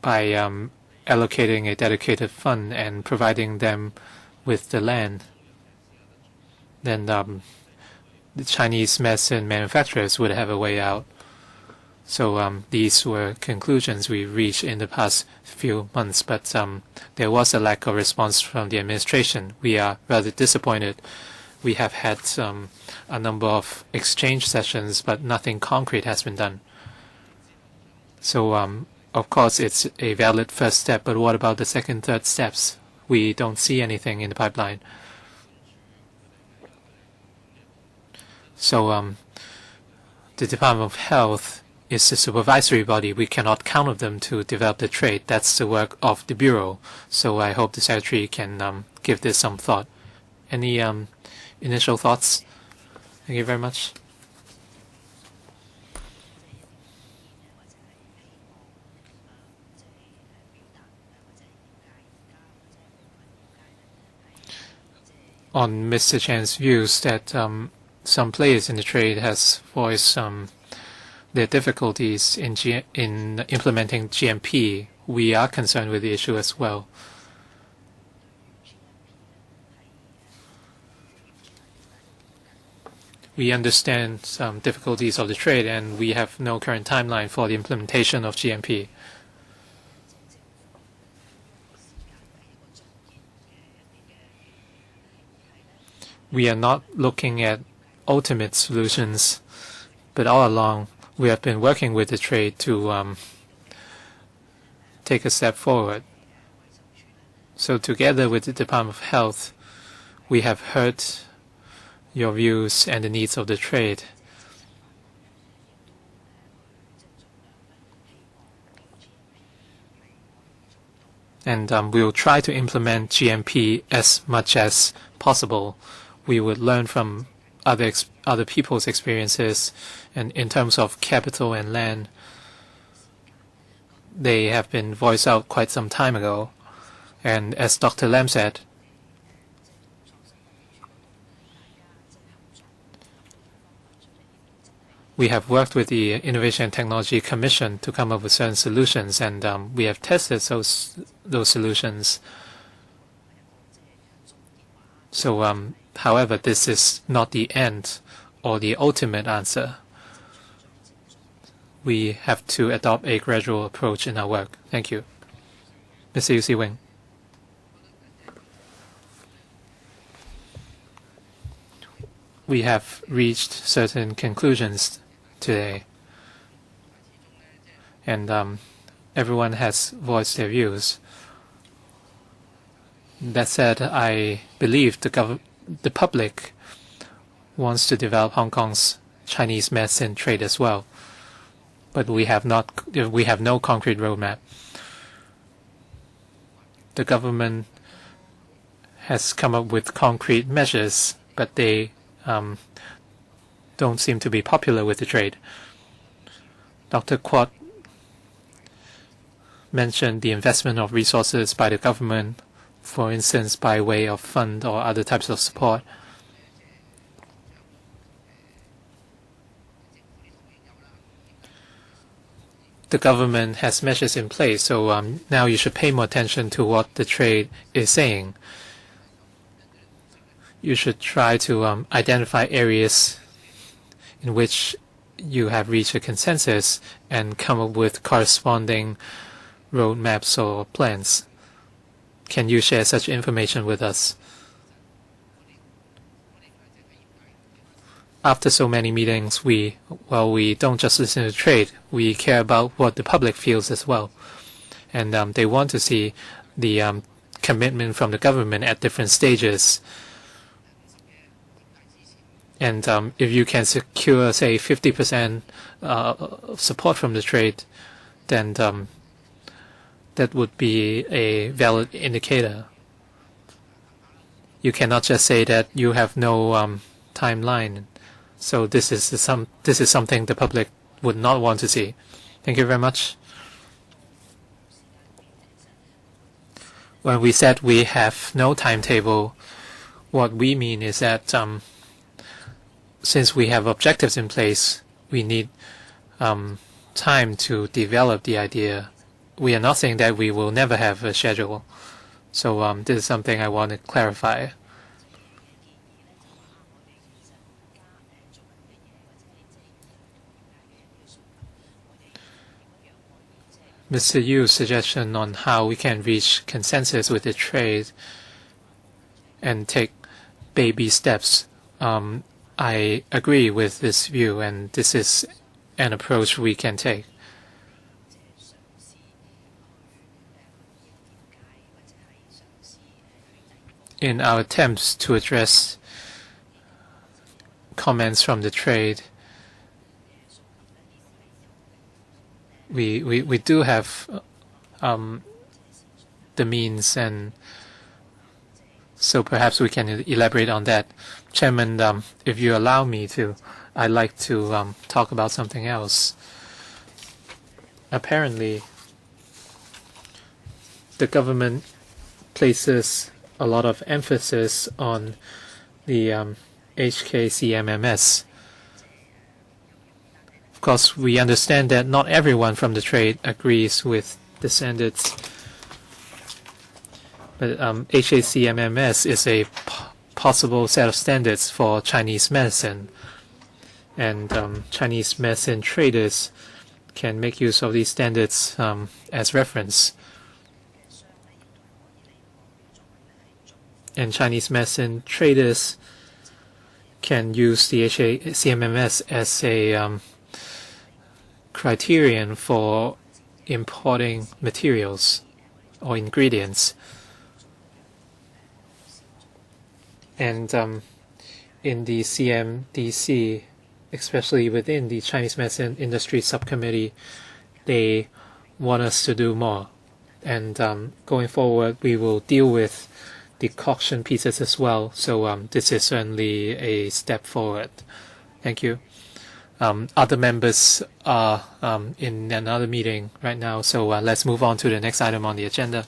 A: by allocating a dedicated fund and providing them with the land, then the Chinese medicine manufacturers would have a way out. So these were conclusions we reached in the past few months, but there was a lack of response from the administration. We are rather disappointed. We have had a number of exchange sessions, but nothing concrete has been done. So of course, it's a valid first step, but what about the second, third steps? We don't see anything in the pipeline. So the Department of Health is the supervisory body. We cannot count on them to develop the trade. That's the work of the Bureau. So I hope the Secretary can give this some thought. Any initial thoughts? Thank you very much. On Mr. Chan's views that some players in the trade has voiced their difficulties in implementing GMP, we are concerned with the issue as well. We understand some difficulties of the trade, and we have no current timeline for the implementation of GMP. We are not looking at ultimate solutions, but all along we have been working with the trade to take a step forward. So together with the Department of Health, we have heard your views and the needs of the trade. And we'll try to implement GMP as much as possible. We would learn from other people's experiences, and in terms of capital and land, they have been voiced out quite some time ago. And as Dr. Lam said, we have worked with the Innovation and Technology Commission to come up with certain solutions, and we have tested those solutions. So, however, this is not the end or the ultimate answer. We have to adopt a gradual approach in our work. Thank you. Mr. Yu Si-wing. We have reached certain conclusions today, and everyone has voiced their views. That said, I believe the public wants to develop Hong Kong's Chinese medicine trade as well, but we have no concrete roadmap. The government has come up with concrete measures, but they don't seem to be popular with the trade. Dr. Kwok mentioned the investment of resources by the government, for instance, by way of fund or other types of support. The government has measures in place, so now you should pay more attention to what the trade is saying. You should try to identify areas in which you have reached a consensus and come up with corresponding roadmaps or plans. Can you share such information with us? After so many meetings, we don't just listen to trade. We care about what the public feels as well. And they want to see the commitment from the government at different stages. And if you can secure, say, 50% support from the trade, then that would be a valid indicator. You cannot just say that you have no timeline. So this is something the public would not want to see. Thank you very much. When we said we have no timetable, what we mean is that since we have objectives in place, we need time to develop the idea. We are not saying that we will never have a schedule. So this is something I want to clarify. Mr. Yu's suggestion on how we can reach consensus with the trade and take baby steps, I agree with this view, and this is an approach we can take. In our attempts to address comments from the trade, we do have the means, and so perhaps we can elaborate on that. Chairman, if you allow me to, I'd like to talk about something else. Apparently, the government places a lot of emphasis on the HKCMMS. Of course, we understand that not everyone from the trade agrees with the standards, but HKCMMS is a possible set of standards for Chinese medicine, and Chinese medicine traders can make use of these standards as reference. And Chinese medicine traders can use the HKCMMS as a criterion for importing materials or ingredients. And in the CMDC, especially within the Chinese medicine industry subcommittee, they want us to do more. And going forward, we will deal with decoction pieces as well. So this is certainly a step forward. Thank you. Other members are in another meeting right now, so let's move on to the next item on the agenda.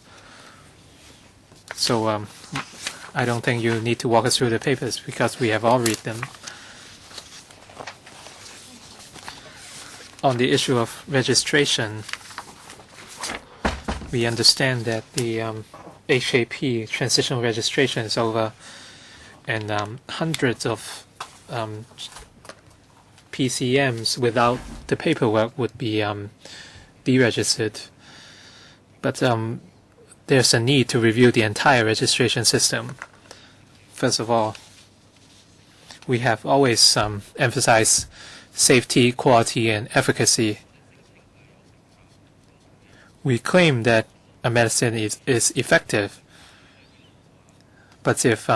A: So I don't think you need to walk us through the papers because we have all read them. On the issue of registration, we understand that the HAP transitional registration is over, and hundreds of pCms without the paperwork would be deregistered. But there's a need to review the entire registration system. First of all, we have always emphasized safety, quality, and efficacy. We claim that a medicine is effective, but if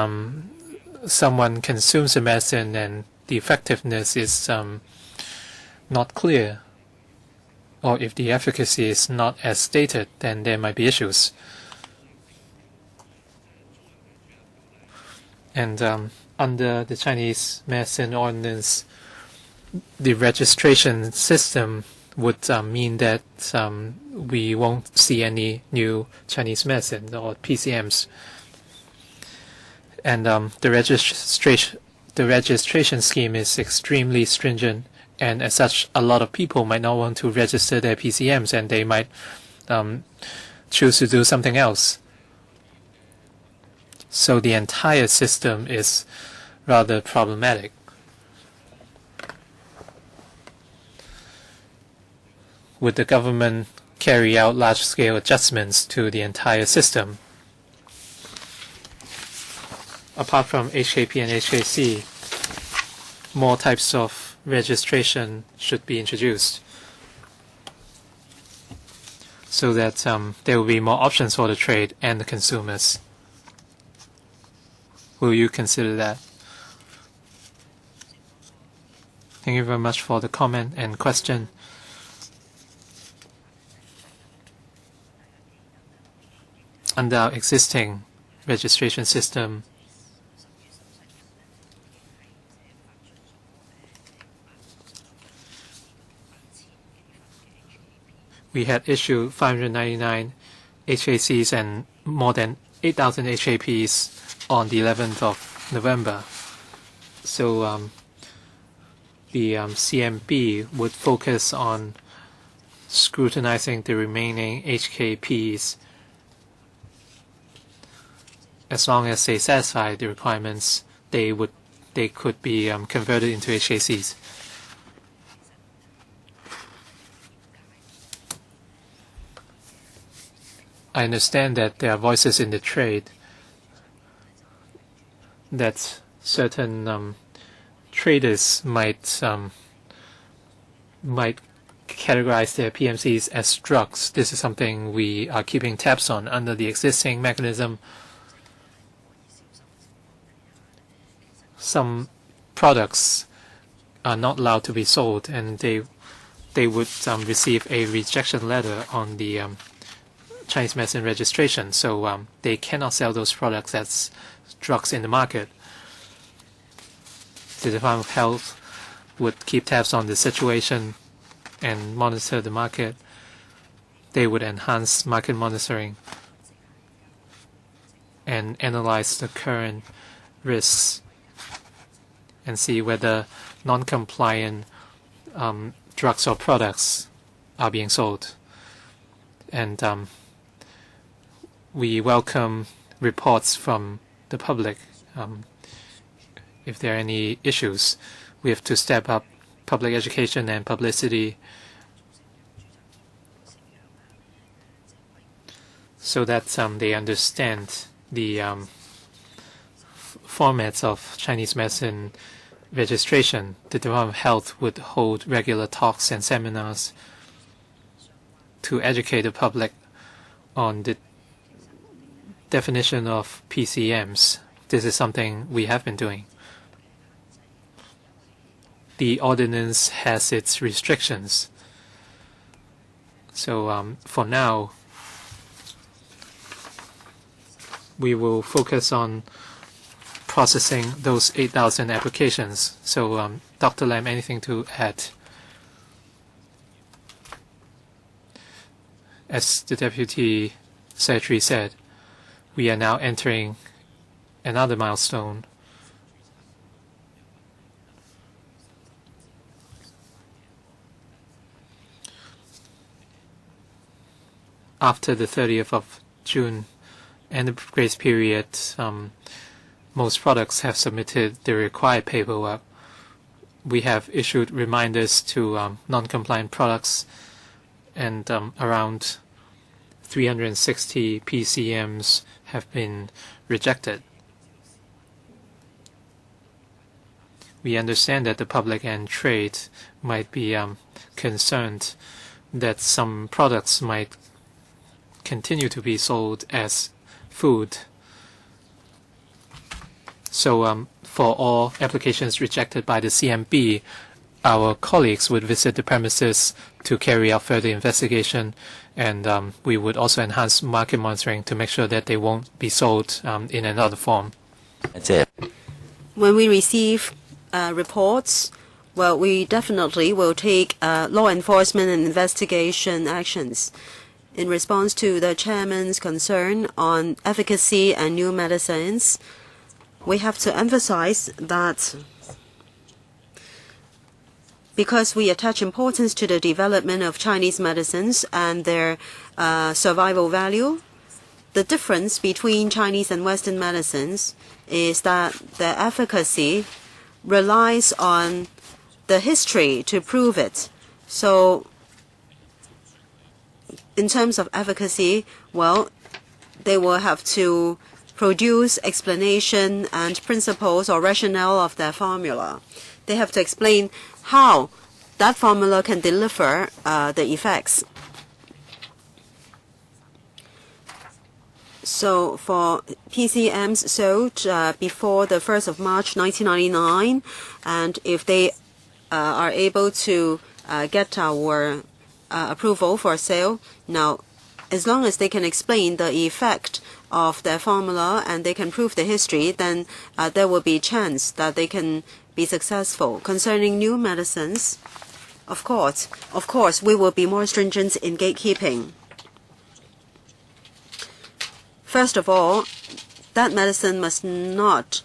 A: someone consumes a medicine and the effectiveness is not clear, or if the efficacy is not as stated, then there might be issues. And under the Chinese medicine ordinance, the registration system would mean that we won't see any new Chinese medicine or pCms. And the registration scheme is extremely stringent, and as such, a lot of people might not want to register their pCms, and they might choose to do something else. So the entire system is rather problematic. Would the government carry out large-scale adjustments to the entire system? Apart from HKP and HKC, more types of registration should be introduced so that there will be more options for the trade and the consumers. Will you consider that? Thank you very much for the comment and question. under our existing registration system, we had issued 599 HACs and more than 8,000 HAPs on the 11th of November. So the CMB would focus on scrutinizing the remaining HKPs. As long as they satisfy the requirements, they could be converted into HACs. I understand that there are voices in the trade that certain traders might categorize their PMCs as drugs. This is something we are keeping tabs on under the existing mechanism. Some products are not allowed to be sold, and they would receive a rejection letter on the Chinese medicine registration, so they cannot sell those products as drugs in the market. The Department of Health would keep tabs on the situation and monitor the market. They would enhance market monitoring and analyze the current risks and see whether non-compliant drugs or products are being sold. And we welcome reports from the public. If there are any issues, we have to step up public education and publicity so that they understand the formats of Chinese medicine registration. The Department of Health would hold regular talks and seminars to educate the public on the definition of pCms. This is something we have been doing. The ordinance has its restrictions. So for now, we will focus on processing those 8,000 applications. So Dr. Lam, anything to add? As the Deputy Secretary said, we are now entering another milestone. After the 30th of June and the grace period, most products have submitted the required paperwork. We have issued reminders to non-compliant products, and around 360 pCms have been rejected. We understand that the public and trade might be concerned that some products might continue to be sold as food. So for all applications rejected by the CMB, our colleagues would visit the premises to carry out further investigation, and we would also enhance market monitoring to make sure that they won't be sold in another form.
C: That's it.
B: When we receive reports, well, we definitely will take law enforcement and investigation actions. In response to the chairman's concern on efficacy and new medicines, we have to emphasize that because we attach importance to the development of Chinese medicines and their survival value, the difference between Chinese and Western medicines is that their efficacy relies on the history to prove it. So in terms of efficacy, well, they will have to produce explanation and principles or rationale of their formula. They have to explain how that formula can deliver the effects. So for pCms sold before the 1st of March 1999, and if they are able to get our approval for sale, now as long as they can explain the effect of their formula and they can prove the history, then there will be a chance that they can be successful. Concerning new medicines, of course, we will be more stringent in gatekeeping. First of all, that medicine must not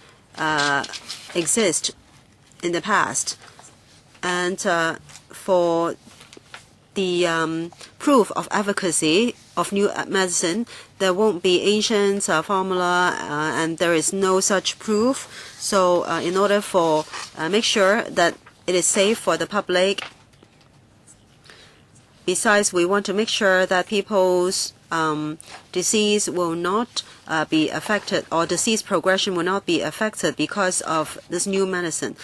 B: exist in the past. And for the proof of efficacy of new medicine, there won't be ancient formula and there is no such proof. So in order for make sure that it is safe for the public, besides we want to make sure that people's disease will not be affected, or disease progression will not be affected because of this new medicine.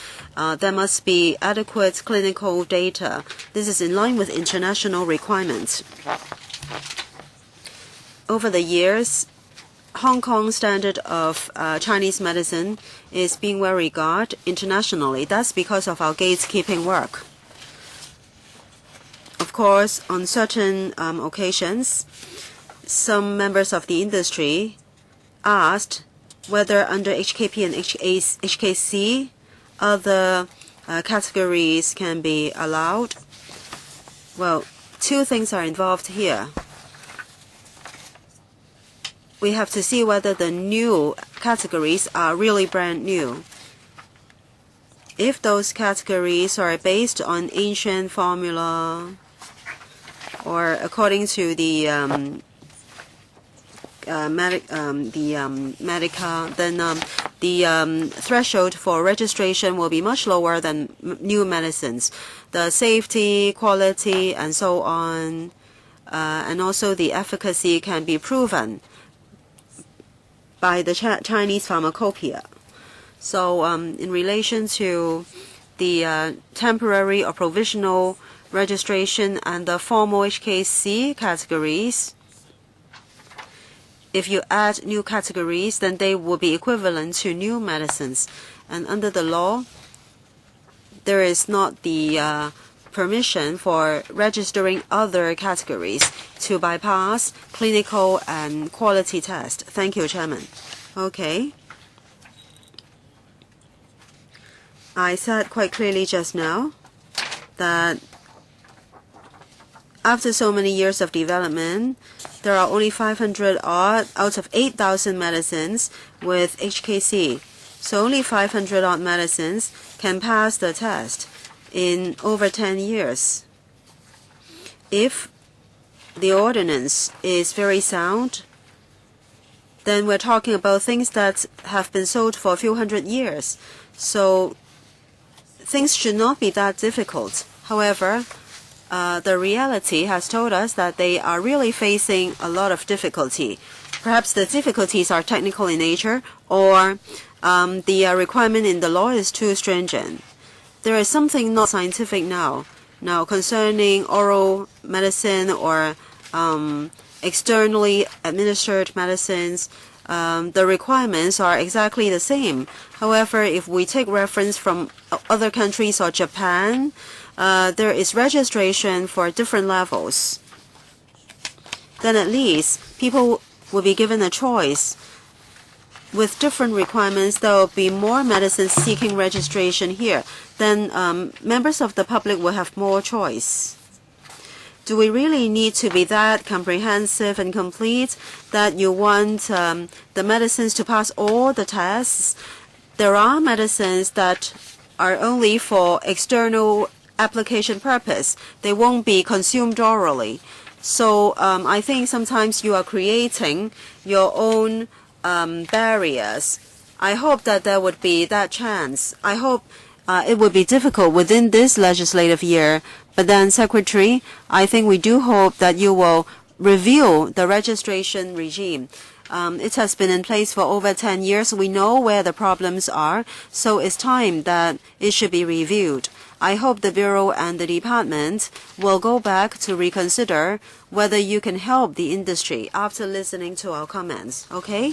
B: There must be adequate clinical data. This is in line with international requirements. Over the years, Hong Kong's standard of Chinese medicine is being well regarded internationally. That's because of our gatekeeping work. Of course, on certain occasions, some members of the industry asked whether under HKP and HKC other categories can be allowed. Well, two things are involved here. We have to see whether the new categories are really brand new. If those categories are based on ancient formula or according to the Medica, then the threshold for registration will be much lower than new medicines. The safety, quality, and so on, and also the efficacy can be proven by the Chinese pharmacopoeia. So in relation to the temporary or provisional registration and the formal HKC categories, if you add new categories, then they will be equivalent to new medicines. And under the law, there is not the permission for registering other categories to bypass clinical and quality test. Thank you, Chairman. Okay. I said quite clearly just now that after so many years of development, there are only 500 odd out of 8,000 medicines with HKC. So only 500 odd medicines can pass the test in over 10 years. If the ordinance is very sound, then we're talking about things that have been sold for a few hundred years. So things should not be that difficult. However, the reality has told us that they are really facing a lot of difficulty. Perhaps the difficulties are technical in nature, or the requirement in the law is too stringent. There is something not scientific now. Now, concerning oral medicine or externally administered medicines, the requirements are exactly the same. However, if we take reference from other countries or Japan, there is registration for different levels. Then at least people will be given a choice. With different requirements, there will be more medicines seeking registration here. Then members of the public will have more choice. Do we really need to be that comprehensive and complete that you want the medicines to pass all the tests? There are medicines that are only for external application purpose. They won't be consumed orally. So I think sometimes you are creating your own barriers. I hope that there would be that chance. I hope it would be difficult within this legislative year. But then, Secretary, I think we do hope that you will review the registration regime. It has been in place for over 10 years. We know where the problems are, so it's time that it should be reviewed. I hope the Bureau and the Department will go back to reconsider whether you can help the industry after listening to our comments. Okay?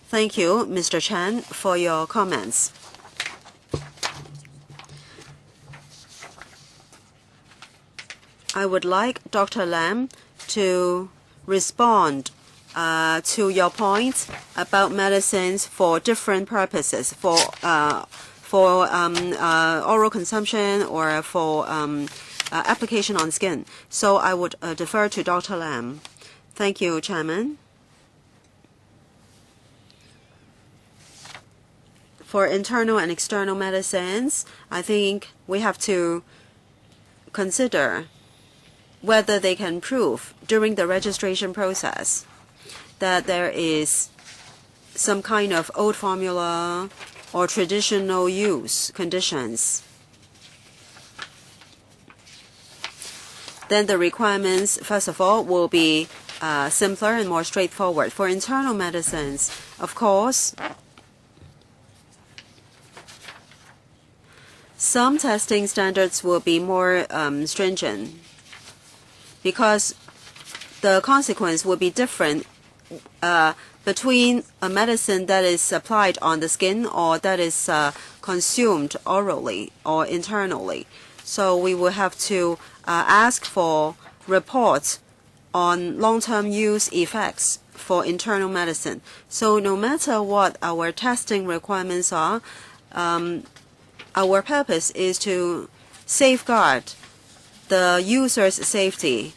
B: Thank you, Mr. Chan, for your comments. I would like Dr. Lam to respond to your point about medicines for different purposes, for oral consumption or for application on skin. So I would defer to Dr. Lam. Thank you, Chairman. For internal and external medicines, I think we have to consider whether they can prove during the registration process that there is some kind of old formula or traditional use conditions. Then the requirements, first of all, will be simpler and more straightforward. For internal medicines, of course, some testing standards will be more stringent because the consequence will be different between a medicine that is applied on the skin or that is consumed orally or internally. So we will have to ask for reports on long-term use effects for internal medicine. So no matter what our testing requirements are, our purpose is to safeguard the user's safety.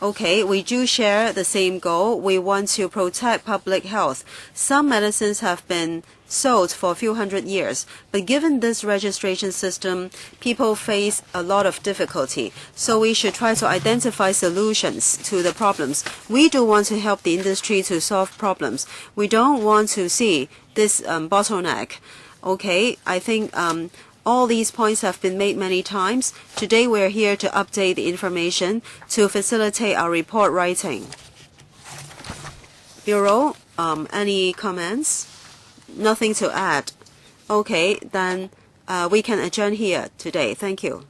B: Okay, we do share the same goal. We want to protect public health. Some medicines have been sold for a few hundred years, but given this registration system, people face a lot of difficulty. So we should try to identify solutions to the problems. We do want to help the industry to solve problems. We don't want to see this bottleneck. Okay, I think all these points have been made many times. Today we are here to update the information to facilitate our report writing. Bureau, any comments? Nothing to add. Okay, then we can adjourn here today. Thank you.